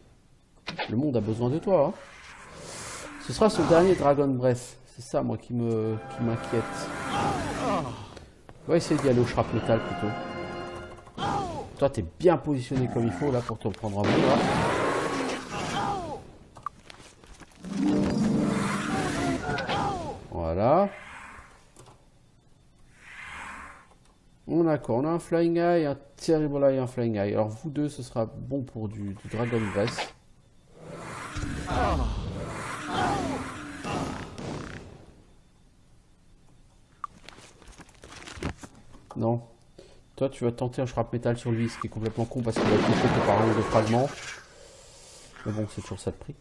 S1: Le monde a besoin de toi. Hein. Ce sera son dernier Dragon Breath. C'est ça, moi, qui m'inquiète. On va essayer d'y aller au shrap métal plutôt. Toi, t'es bien positionné comme il faut là pour te prendre un bout. Voilà. On a quoi? On a un Flying Eye, un Terrible Eye et un Flying Eye. Alors vous deux, ce sera bon pour du Dragon Breath. Non. Toi, tu vas tenter un shrap métal sur lui, ce qui est complètement con parce qu'il va toucher que par un ou deux fragments. Mais bon, c'est toujours ça de prix.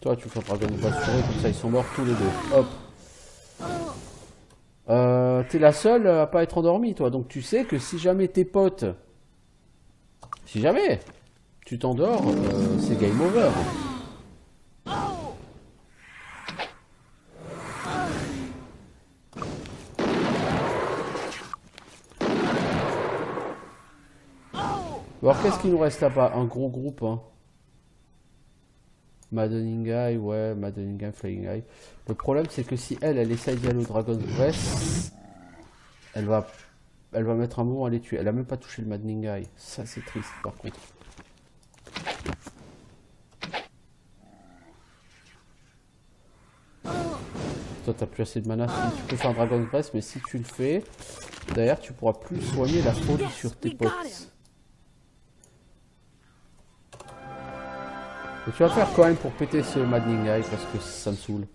S1: Toi, tu fais un Dragon Breath sur eux, comme ça ils sont morts tous les deux. Hop. T'es la seule à pas être endormie, toi. Donc tu sais que si jamais tes potes... Si jamais tu t'endors, c'est game over. Alors qu'est-ce qu'il nous reste là-bas? Un gros groupe, hein. Maddening Eye, ouais, Maddening Eye, Flying Eye. Le problème, c'est que si elle essaye d'y aller au Dragon Breath, elle va mettre un moment à les tuer. Elle a même pas touché le Maddening Eye. Ça, c'est triste, par contre. Toi, t'as plus assez de mana. Si tu peux faire un Dragon Breath, mais si tu le fais, d'ailleurs, tu pourras plus soigner la folie sur tes potes. Et tu vas faire quand même pour péter ce Maddening Eye parce que ça me saoule.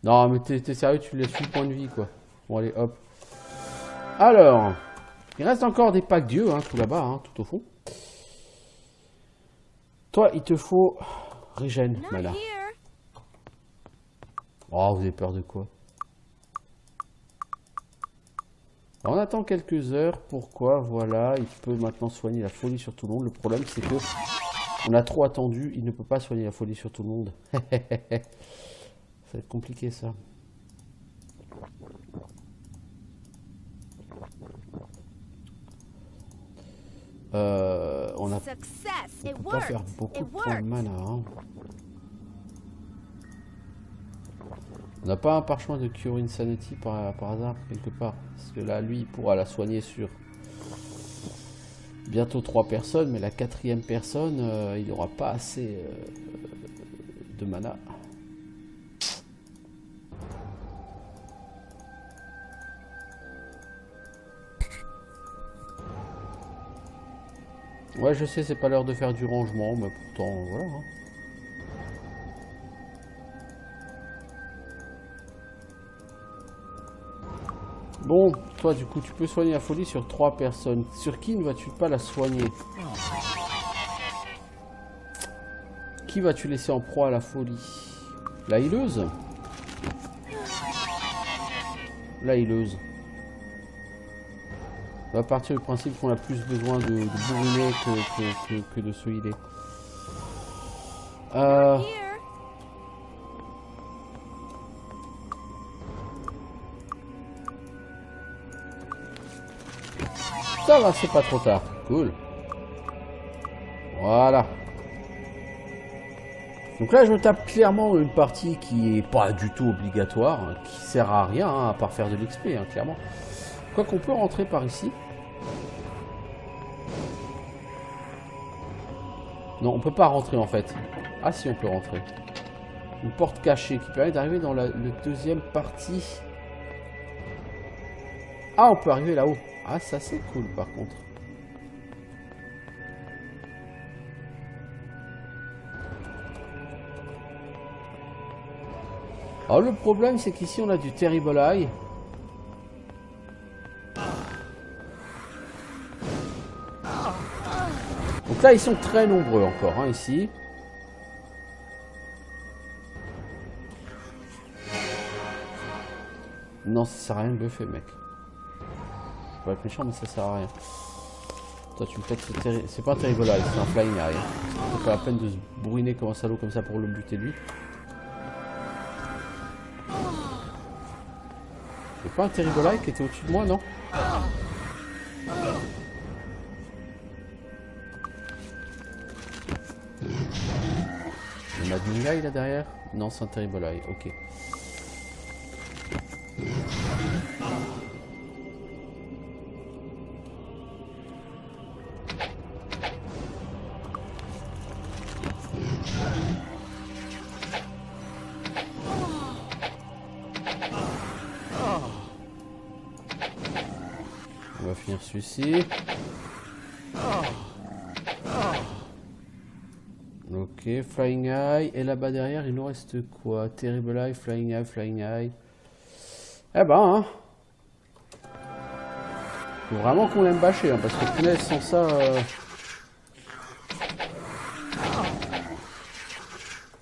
S1: Non mais t'es sérieux, tu laisses 8 points de vie quoi. Bon allez hop. Alors, il reste encore des packs d'yeux hein, tout là-bas, hein, tout au fond. Toi il te faut régène, mana. Oh vous avez peur de quoi? Alors, on attend quelques heures, pourquoi? Voilà, il peut maintenant soigner la folie sur tout le monde. Le problème c'est que on a trop attendu, il ne peut pas soigner la folie sur tout le monde. Ça va être compliqué ça. On peut pas faire beaucoup de points de mana. Hein. On n'a pas un parchemin de Cure Insanity par hasard quelque part. Parce que là, lui, il pourra la soigner sur bientôt 3 personnes, mais la 4e personne, il n'aura pas assez de mana. Ouais, je sais, c'est pas l'heure de faire du rangement, mais pourtant, voilà. Hein. Bon, toi, du coup, tu peux soigner la folie sur 3 personnes. Sur qui ne vas-tu pas la soigner? Qui vas-tu laisser en proie à la folie? La healeuse? La healeuse. On va partir du principe qu'on a plus besoin de bourriner que de se healer. Ça va, c'est pas trop tard. Cool. Voilà. Donc là, je me tape clairement une partie qui est pas du tout obligatoire, hein, qui sert à rien, hein, à part faire de l'XP, hein, clairement. Quoi qu'on peut rentrer par ici. Non, on peut pas rentrer en fait. Ah si, on peut rentrer. Une porte cachée qui permet d'arriver dans la deuxième partie. Ah, on peut arriver là-haut. Ah, ça c'est cool par contre. Alors le problème c'est qu'ici on a du Terrible Eye. Donc là ils sont très nombreux encore, hein, ici. Non, ça sert à rien de buffer, mec. Je peux être méchant, mais ça sert à rien. Toi, tu me pètes ce c'est pas un Terrible Eye, c'est un Flying Eye. C'est pas la peine de se bourriner comme un salaud comme ça pour le buter lui. C'est pas un Terrible Eye qui était au-dessus de moi, non? Il y a Madning Eye là derrière? Non, c'est un Terrible Eye, ok. On va finir celui-ci. Ok, Flying Eye. Et là-bas derrière, il nous reste quoi? Terrible Eye, Flying Eye, Flying Eye. Eh ben, hein. Faut vraiment qu'on l'aime bâcher, hein, parce que punaise, sans ça...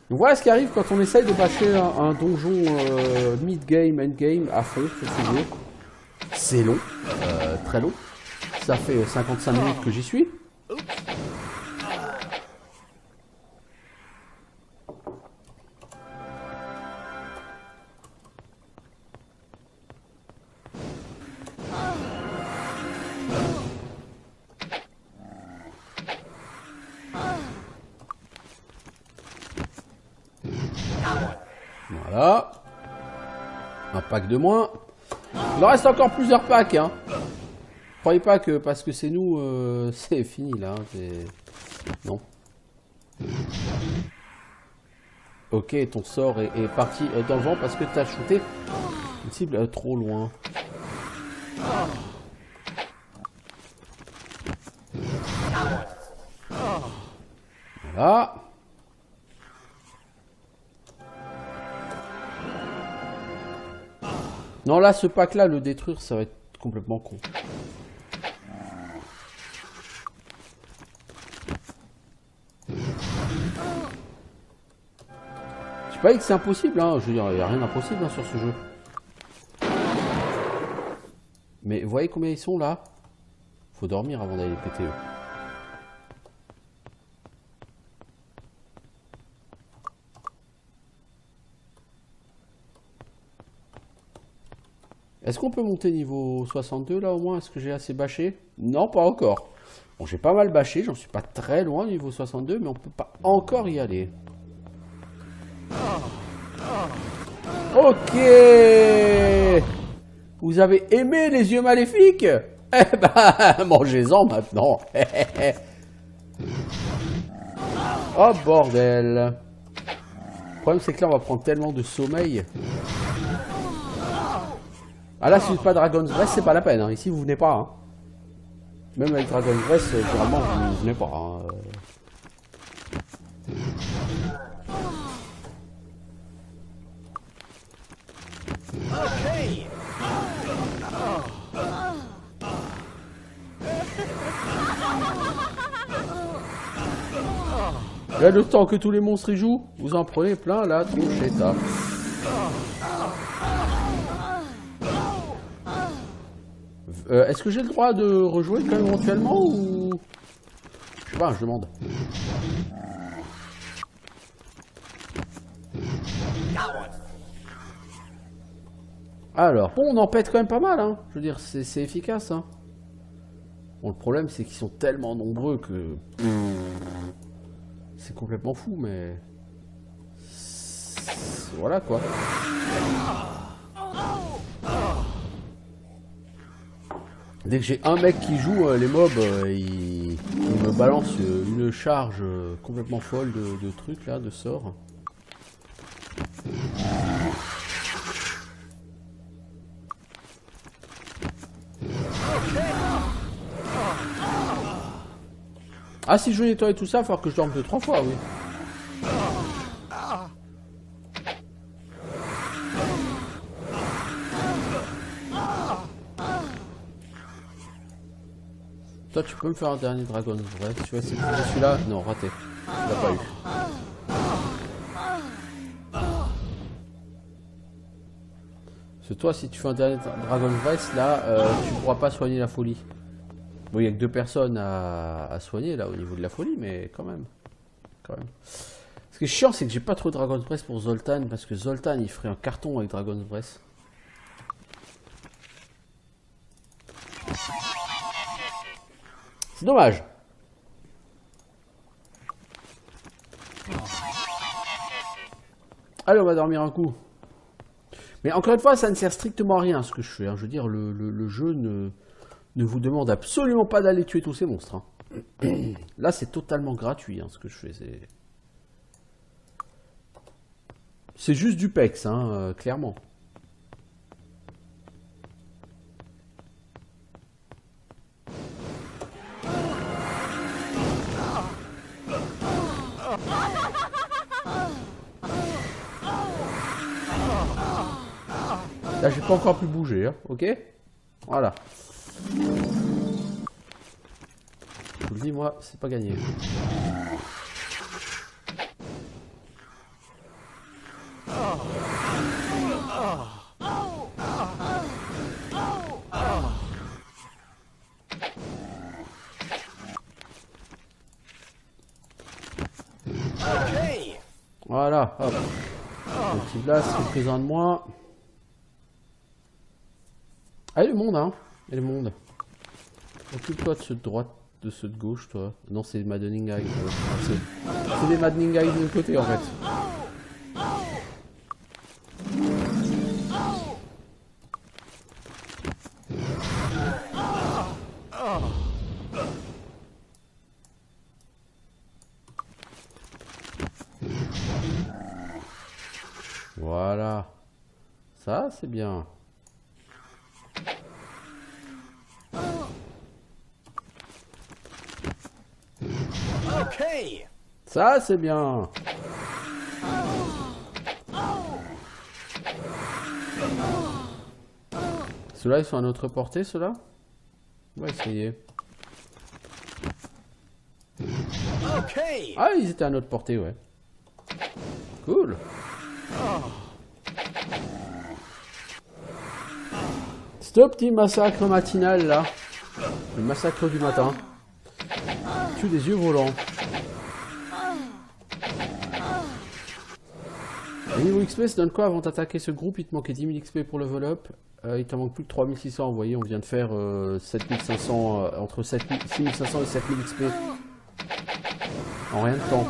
S1: Donc voilà ce qui arrive quand on essaye de bâcher un donjon mid-game, end-game à fond sur ce jeu. C'est long, très long. Ça fait 55 minutes que j'y suis. Voilà. Un pack de moins. Il en reste encore plusieurs packs, hein. Croyez pas que parce que c'est nous, c'est fini là. Non. Ok, ton sort est parti dans le vent parce que tu as shooté une cible trop loin. Voilà. Non, là, ce pack-là, le détruire, ça va être complètement con. Je sais pas que c'est impossible, hein. Je veux dire, il n'y a rien d'impossible hein, sur ce jeu. Mais vous voyez combien ils sont là? Faut dormir avant d'aller les péter eux. Est-ce qu'on peut monter niveau 62 là au moins? Est-ce que j'ai assez bâché? Non, pas encore. Bon, j'ai pas mal bâché, j'en suis pas très loin niveau 62, mais on peut pas encore y aller. Ok. Vous avez aimé les yeux maléfiques? Eh ben, mangez-en maintenant. Oh bordel. problème c'est que là on va prendre tellement de sommeil. Ah là si vous n'êtes pas Dragon's Breath c'est pas la peine, hein. Ici vous venez pas. Hein. Même avec Dragon's Breath, généralement vous venez pas. Hein.
S2: Okay.
S1: Là le temps que tous les monstres y jouent, vous en prenez plein la tronchetta. Est-ce que j'ai le droit de rejouer quand même éventuellement ou... Je sais pas, je demande. Alors, bon, on en pète quand même pas mal, hein. Je veux dire, c'est efficace, hein. Bon, le problème, c'est qu'ils sont tellement nombreux que... C'est complètement fou, mais... Voilà, quoi. Dès que j'ai un mec qui joue, les mobs, il me balance une charge complètement folle de trucs, là, de sorts. Ah, si je veux nettoyer tout ça, il va falloir que je dorme 2-3 fois, oui. Toi, tu peux me faire un dernier Dragon's Breath. Tu vois, c'est celui-là. Non, raté. Tu l'as pas eu. Parce que toi, si tu fais un dernier Dragon's Breath, là, tu pourras pas soigner la folie. Bon, il n'y a que 2 personnes à soigner, là, au niveau de la folie, mais quand même. Ce qui est chiant, c'est que j'ai pas trop de Dragon's Breath pour Zoltan, parce que Zoltan, il ferait un carton avec Dragon's Breath. C'est dommage. Allez, on va dormir un coup. Mais encore une fois, ça ne sert strictement à rien ce que je fais. Hein. Je veux dire, le jeu ne vous demande absolument pas d'aller tuer tous ces monstres. Hein. Là, c'est totalement gratuit hein, ce que je fais. C'est juste du pex, hein, clairement. Là, j'ai pas encore pu bouger, hein, ok? Voilà. Je vous le dis, moi, c'est pas gagné. Voilà, hop. Un petit blast, quelques-uns de moins. Ah, il y a le monde, hein. Il y a le monde. Occupe-toi de ceux de droite, de ceux de gauche, toi. Non, c'est des Maddening Eyes. C'est des Maddening Eyes de l'autre côté, en fait. Voilà. Ça, c'est bien.
S2: Okay.
S1: Ça, c'est bien. Ceux-là, ils sont à notre portée, ceux-là? On va essayer.
S2: Okay.
S1: Ah, ils étaient à notre portée, ouais. Cool. Ce petit massacre matinal, là. Le massacre du matin. Tue des yeux volants. Le niveau XP, ça donne quoi avant d'attaquer ce groupe? Il te manquait 10 000 XP pour level up. Il t'en manque plus que 3600. Vous voyez, on vient de faire 7500, entre 6500 et 7000 XP. En rien de temps.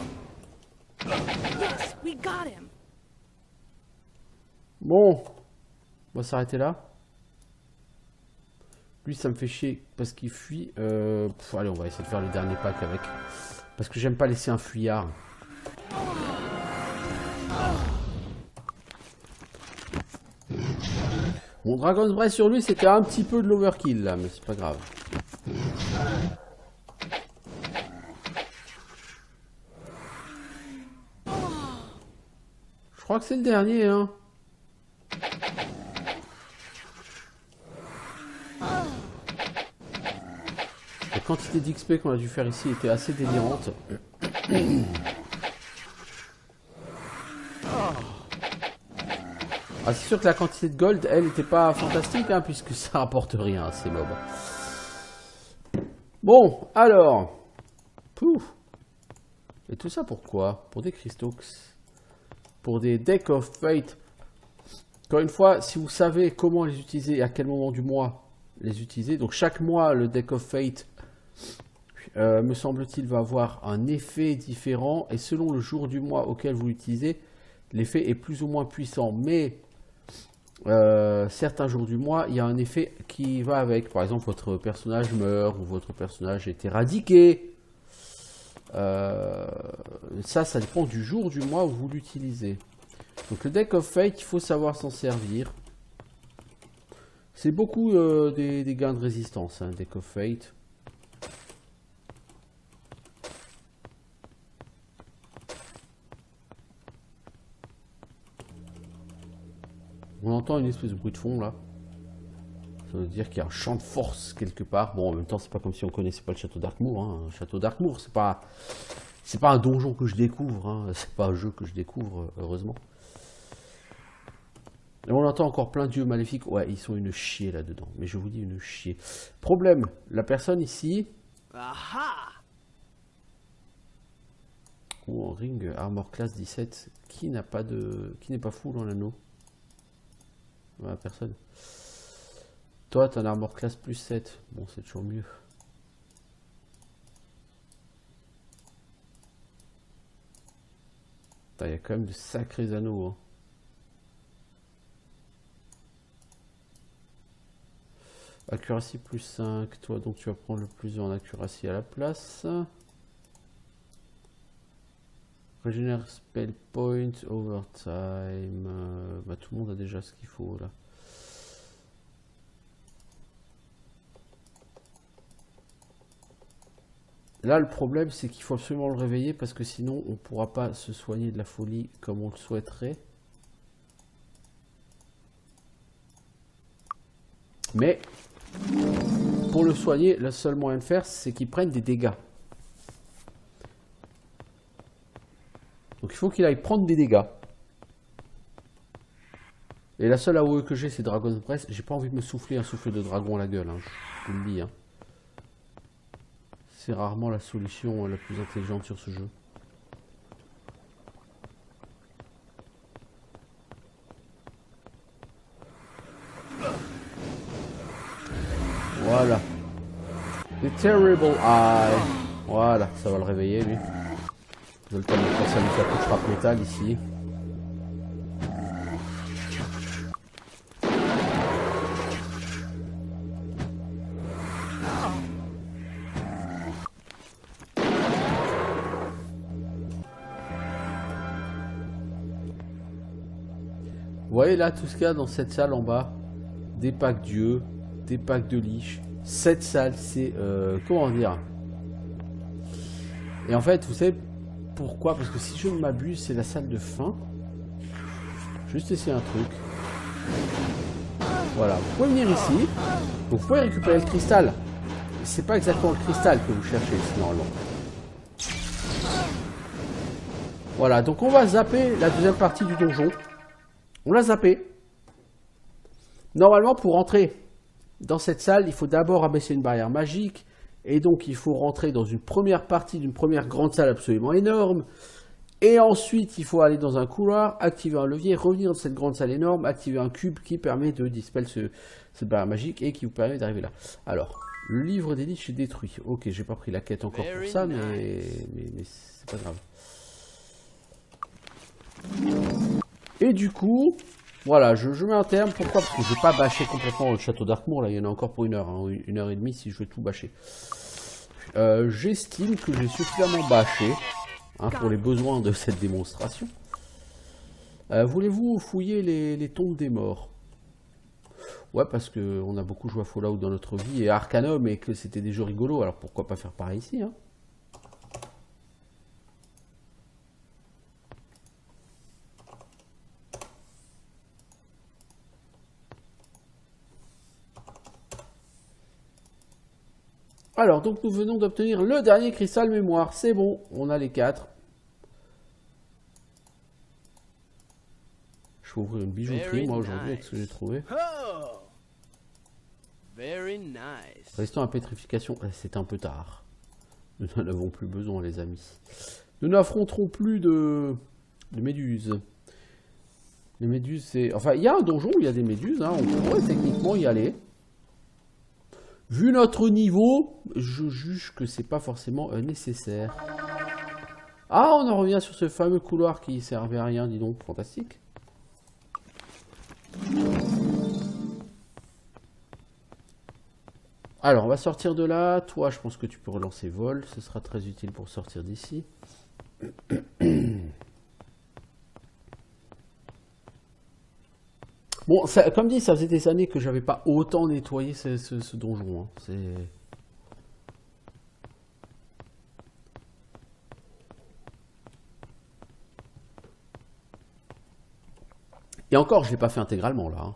S3: Yes, we got him.
S1: Bon. On va s'arrêter là. Lui, ça me fait chier parce qu'il fuit. Allez, on va essayer de faire le dernier pack avec. Parce que j'aime pas laisser un fuyard. Mon Dragon's Breath sur lui, c'était un petit peu de l'overkill là, mais c'est pas grave. Je crois que c'est le dernier, hein. La quantité d'XP qu'on a dû faire ici était assez délirante. Ah, c'est sûr que la quantité de gold, elle, n'était pas fantastique, hein, puisque ça rapporte rien à ces mobs. Bon, alors. Pouf. Et tout ça pourquoi? Pour des cristaux. Pour des Deck of Fate. Encore une fois, si vous savez comment les utiliser et à quel moment du mois les utiliser. Donc chaque mois, le Deck of Fate, me semble-t-il, va avoir un effet différent. Et selon le jour du mois auquel vous l'utilisez, l'effet est plus ou moins puissant. Mais certains jours du mois, il y a un effet qui va avec. Par exemple, votre personnage meurt ou votre personnage est éradiqué. Ça dépend du jour du mois où vous l'utilisez. Donc le Deck of Fate, il faut savoir s'en servir. C'est beaucoup des gains de résistance, hein, Deck of Fate. On entend une espèce de bruit de fond là. Ça veut dire qu'il y a un champ de force quelque part. Bon, en même temps, c'est pas comme si on connaissait pas le château d'Arkmoor. Hein. Le château d'Arkmoor, c'est pas un donjon que je découvre. Hein. C'est pas un jeu que je découvre, heureusement. Et on entend encore plein d'yeux maléfiques. Ouais, ils sont une chier là-dedans. Mais je vous dis une chier. Problème, la personne ici.
S2: Aha!
S1: Ou en ring armor class 17. Qui n'est pas full en anneau? Ouais, personne. Toi, t'as un armor class plus 7. Bon, c'est toujours mieux. Il y a quand même de sacrés anneaux. Hein. Accuracy plus 5. Toi, donc, tu vas prendre le plus en accuracy à la place. Régénère spell point, overtime. Bah, tout le monde a déjà ce qu'il faut là. Là, le problème, c'est qu'il faut absolument le réveiller parce que sinon, on ne pourra pas se soigner de la folie comme on le souhaiterait. Mais, pour le soigner, le seul moyen de faire, c'est qu'il prenne des dégâts. Donc, il faut qu'il aille prendre des dégâts. Et la seule AOE que j'ai, c'est Dragon's Breath. J'ai pas envie de me souffler un souffle de dragon à la gueule. Hein. Je vous le dis. Hein. C'est rarement la solution la plus intelligente sur ce jeu. Voilà. The Terrible Eye. Voilà, ça va le réveiller lui. Vous avez le temps de faire ça avec sa couche frappe métal ici. Vous voyez là tout ce qu'il y a dans cette salle en bas. Des packs d'yeux, des packs de liche. Cette salle, c'est... comment dire? Et en fait, vous savez pourquoi? Parce que si je ne m'abuse, c'est la salle de fin. Juste essayer un truc. Voilà, vous pouvez venir ici. Vous pouvez récupérer le cristal. C'est pas exactement le cristal que vous cherchez ici normalement. Voilà, donc on va zapper la deuxième partie du donjon. On l'a zappé. Normalement, pour rentrer dans cette salle, il faut d'abord abaisser une barrière magique. Et donc, il faut rentrer dans une première partie d'une première grande salle absolument énorme. Et ensuite, il faut aller dans un couloir, activer un levier, revenir dans cette grande salle énorme, activer un cube qui permet de dispel cette barrière magique et qui vous permet d'arriver là. Alors, le livre des liches est détruit. Ok, j'ai pas pris la quête encore pour ça, mais c'est pas grave. Et du coup, voilà, je mets un terme. Pourquoi? Parce que je vais pas bâcher complètement le château d'Arkmoor. Là, il y en a encore pour une heure, hein, 1h30 si je veux tout bâcher. J'estime que j'ai suffisamment bâché hein, pour les besoins de cette démonstration. Voulez-vous fouiller les tombes des morts? Ouais, parce qu'on a beaucoup joué à Fallout dans notre vie et à Arcanum et que c'était des jeux rigolos, alors pourquoi pas faire pareil ici, hein? Alors, donc nous venons d'obtenir le dernier cristal mémoire. C'est bon, on a les 4. Je vais ouvrir une bijouterie, moi, aujourd'hui, avec ce que j'ai trouvé.
S2: Oh! Very nice.
S1: Restons à pétrification. C'est un peu tard. Nous n'en avons plus besoin, les amis. Nous n'affronterons plus de méduses. Les méduses, c'est... Enfin, il y a un donjon où il y a des méduses, hein. On pourrait techniquement y aller. Vu notre niveau, je juge que c'est pas forcément nécessaire. Ah, on en revient sur ce fameux couloir qui servait à rien, dis donc, fantastique. Alors, on va sortir de là. Toi, je pense que tu peux relancer vol, ce sera très utile pour sortir d'ici. Bon, ça, comme dit, ça faisait des années que j'avais pas autant nettoyé ce donjon. Hein. C'est... Et encore, je l'ai pas fait intégralement là. Hein.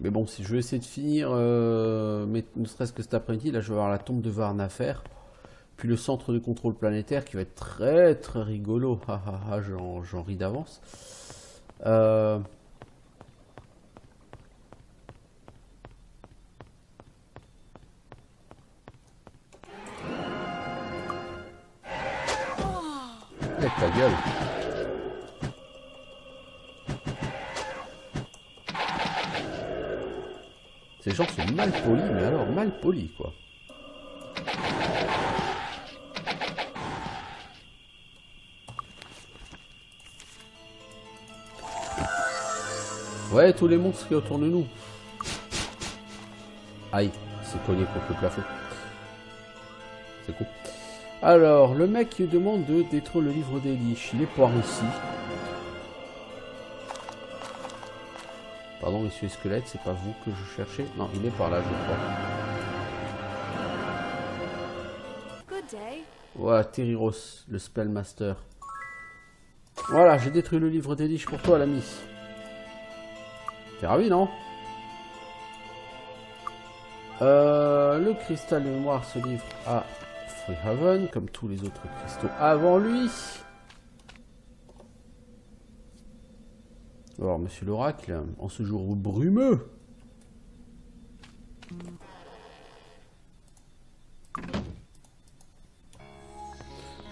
S1: Mais bon, si je vais essayer de finir, mais ne serait-ce que cet après-midi, là je vais avoir la tombe de Varn à faire. Puis le centre de contrôle planétaire qui va être très très rigolo. J'en ris d'avance. Avec ta gueule. Ces gens sont mal polis, mais alors mal polis quoi. Ouais, tous les monstres qui autour de nous. Aïe, c'est cogné contre le plafond. C'est cool. Alors, le mec qui demande de détruire le livre des liches, il est par ici. Pardon, monsieur Squelette, c'est pas vous que je cherchais? Non, il est par là, je crois.
S3: Good day.
S1: Voilà, Terriros, le Spellmaster. Voilà, j'ai détruit le livre des liches pour toi, l'ami. T'es ravi, non? Le cristal de mémoire se livre à Freehaven, comme tous les autres cristaux avant lui. Alors, monsieur l'oracle, en ce jour brumeux.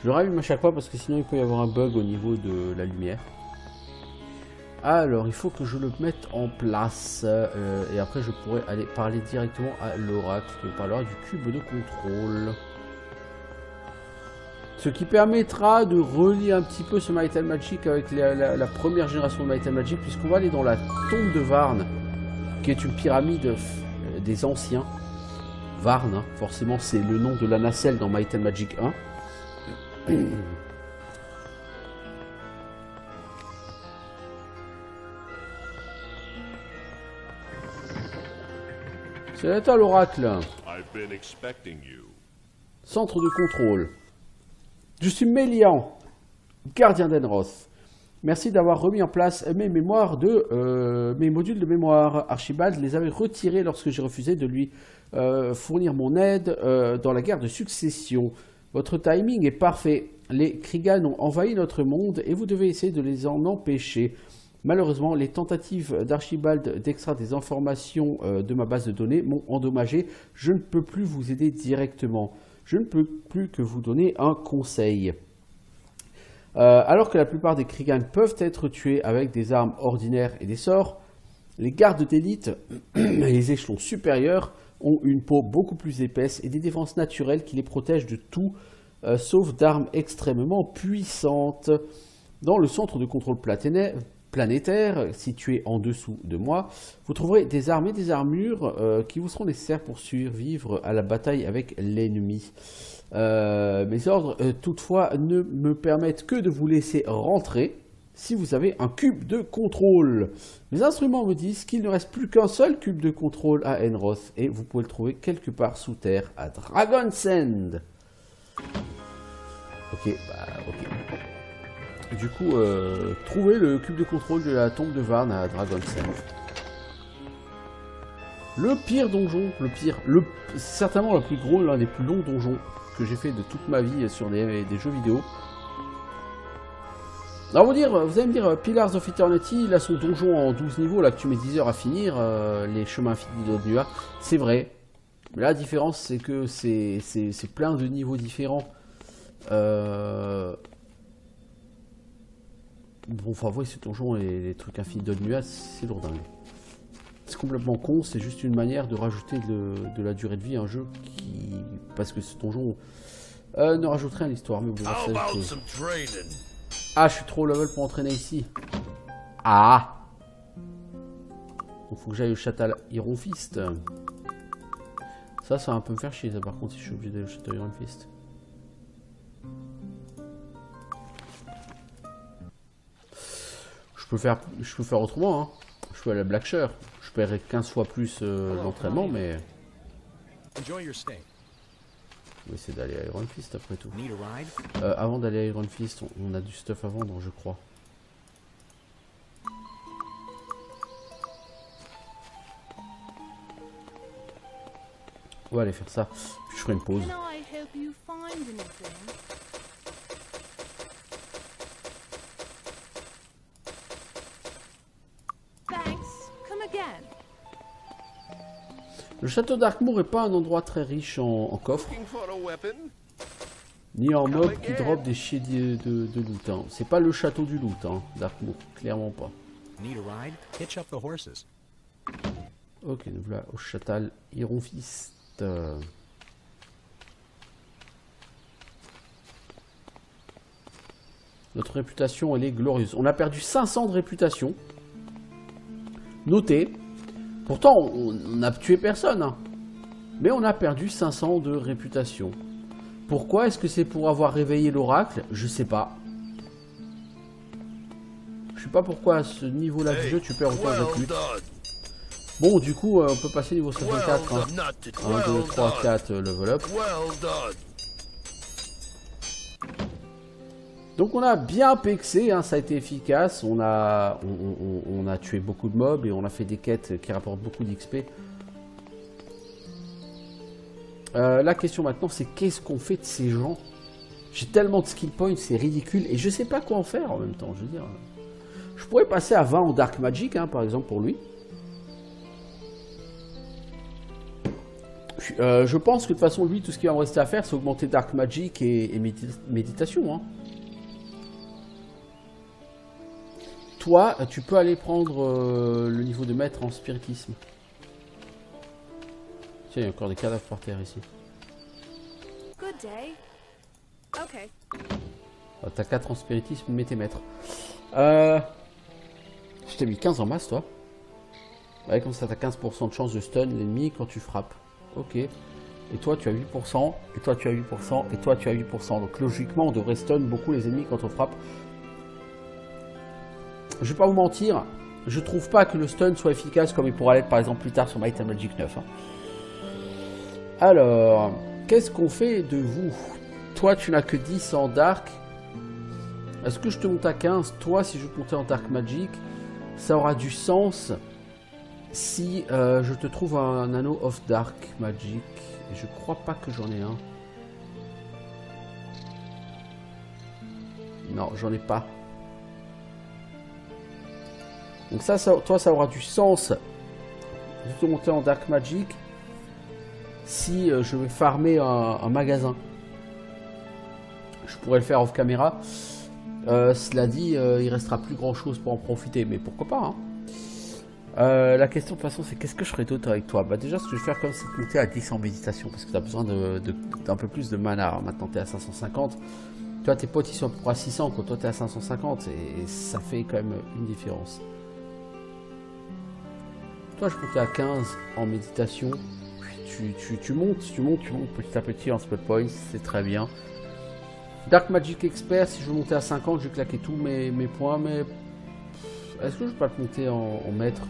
S1: Je le rallume à chaque fois parce que sinon il peut y avoir un bug au niveau de la lumière. Alors, il faut que je le mette en place. Et après, je pourrais aller parler directement à l'oracle qui me parlera du cube de contrôle. Ce qui permettra de relier un petit peu ce Might and Magic avec la première génération de Might and Magic, puisqu'on va aller dans la tombe de Varn, qui est une pyramide des anciens. Varn, hein, forcément, c'est le nom de la nacelle dans Might and Magic 1. C'est à l'oracle. Centre de contrôle. Je suis Mélian, gardien d'Enroth. Merci d'avoir remis en place mes mémoires mes modules de mémoire. Archibald les avait retirés lorsque j'ai refusé de lui fournir mon aide dans la guerre de succession. Votre timing est parfait. Les Krigan ont envahi notre monde et vous devez essayer de les en empêcher. Malheureusement, les tentatives d'Archibald d'extraire des informations de ma base de données m'ont endommagé. Je ne peux plus vous aider directement. Je ne peux plus que vous donner un conseil. Alors que la plupart des Krigan peuvent être tués avec des armes ordinaires et des sorts, les gardes d'élite et les échelons supérieurs ont une peau beaucoup plus épaisse et des défenses naturelles qui les protègent de tout, sauf d'armes extrêmement puissantes. Dans le centre de contrôle planétaire, situé en dessous de moi. Vous trouverez des armes et des armures qui vous seront nécessaires pour survivre à la bataille avec l'ennemi. Mes ordres, toutefois, ne me permettent que de vous laisser rentrer si vous avez un cube de contrôle. Les instruments me disent qu'il ne reste plus qu'un seul cube de contrôle à Enroth et vous pouvez le trouver quelque part sous terre à Dragon's End. Ok, ok. Du coup, trouvez le cube de contrôle de la tombe de Varn à Dragon's End. Le pire donjon, certainement le plus gros, l'un des plus longs donjons que j'ai fait de toute ma vie sur des jeux vidéo. Alors vous allez me dire, Pillars of Eternity, il a son donjon en 12 niveaux, là que tu mets 10 heures à finir, les chemins infinis d'Odnua, c'est vrai. Mais la différence, c'est que c'est plein de niveaux différents. Bon, enfin, vous voyez, ce donjon et les trucs infinis d'Odnua, c'est lourdingue. C'est complètement con, c'est juste une manière de rajouter de la durée de vie à un jeu qui... Parce que ce donjon ne rajoute rien à l'histoire, mais bon, ah, je suis trop level pour entraîner ici. Ah. Il faut que j'aille au Château Iron Fist. Ça va un peu me faire chier, ça, par contre, si je suis obligé d'aller au Château Iron Fist. Je peux faire autrement, hein. Je peux aller à Blackshire. Je paierai 15 fois plus l'entraînement, mais... On va essayer d'aller à Iron Fist après tout. Avant d'aller à Iron Fist, on a du stuff à vendre, je crois. On va aller faire ça, puis je ferai une pause. Le château d'Arkmoor n'est pas un endroit très riche en coffres, ni en mobs qui drop des chiens de loot. Hein. C'est pas le château du loot, hein, d'Arkmoor, clairement pas. Ok, nous voilà au Château Iron Fist. Notre réputation, elle est glorieuse. On a perdu 500 de réputation. Notez. Pourtant, on n'a tué personne, hein. Mais on a perdu 500 de réputation. Pourquoi? Est-ce que c'est pour avoir réveillé l'oracle? Je sais pas. Je sais pas pourquoi à ce niveau-là du jeu tu perds autant de réputation. Bon, du coup, on peut passer niveau 64. Hein. 1, 2, 3, 4, level up. Donc on a bien pexé, hein, ça a été efficace, on a tué beaucoup de mobs et on a fait des quêtes qui rapportent beaucoup d'XP. La question maintenant c'est qu'est-ce qu'on fait de ces gens? J'ai tellement de skill points, c'est ridicule et je sais pas quoi en faire en même temps, je veux dire. Je pourrais passer à 20 en Dark Magic, hein, par exemple pour lui. Je pense que de toute façon lui tout ce qu'il va me rester à faire c'est augmenter Dark Magic et méditation, hein. Toi, tu peux aller prendre le niveau de maître en spiritisme. Tiens, il y a encore des cadavres par terre ici.
S3: Good day. Okay.
S1: T'as 4 en spiritisme, mais t'es maître. Je t'ai mis 15 en masse, toi. Ouais, comme ça, t'as 15% de chance de stun l'ennemi quand tu frappes. Ok. Et toi, tu as 8%. Et toi, tu as 8%. Et toi, tu as 8%. Donc, logiquement, on devrait stun beaucoup les ennemis quand on frappe. Je vais pas vous mentir, je trouve pas que le stun soit efficace comme il pourrait l'être par exemple plus tard sur Might and Magic 9. Hein. Alors, qu'est-ce qu'on fait de vous? Toi, tu n'as que 10 en Dark. Est-ce que je te monte à 15? Toi, si je te montais en Dark Magic, ça aura du sens si je te trouve un anneau of Dark Magic. Et je crois pas que j'en ai un. Non, j'en ai pas. Donc ça, toi, ça aura du sens de te monter en Dark Magic si je vais farmer un magasin. Je pourrais le faire off caméra. Cela dit, il restera plus grand chose pour en profiter, mais pourquoi pas, hein. La question de toute façon, c'est qu'est-ce que je ferais d'autre avec toi? Bah déjà, ce que je vais faire comme c'est de monter à 10 en méditation, parce que tu as besoin d'un peu plus de mana. Alors, maintenant, tu es à 550. Tu vois, tes potes ils sont à peu près à 600 quand toi t'es à 550 et ça fait quand même une différence. Toi, je comptais à 15 en méditation. Tu montes petit à petit en spot points, c'est très bien. Dark Magic Expert, si je veux monter à 50, je vais claquer tous mes points, mais est-ce que je peux pas te monter en maître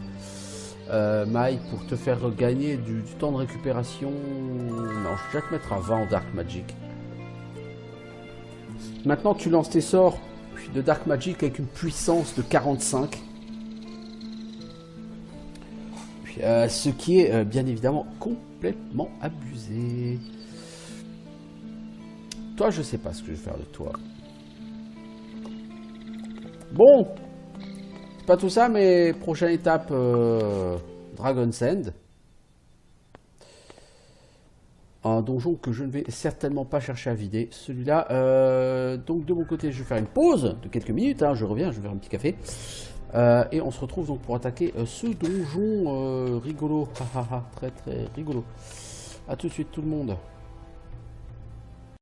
S1: Mike, pour te faire gagner du temps de récupération? Non, je vais déjà te mettre à 20 en Dark Magic. Maintenant, tu lances tes sorts de Dark Magic avec une puissance de 45. Ce qui est bien évidemment complètement abusé. Toi, je sais pas ce que je vais faire de toi. Bon, c'est pas tout ça, mais prochaine étape, Dragon's End. Un donjon que je ne vais certainement pas chercher à vider. Celui-là, donc de mon côté, je vais faire une pause de quelques minutes. Hein, je reviens, je vais faire un petit café. Et on se retrouve donc pour attaquer ce donjon rigolo. Très très rigolo. A tout de suite tout le monde.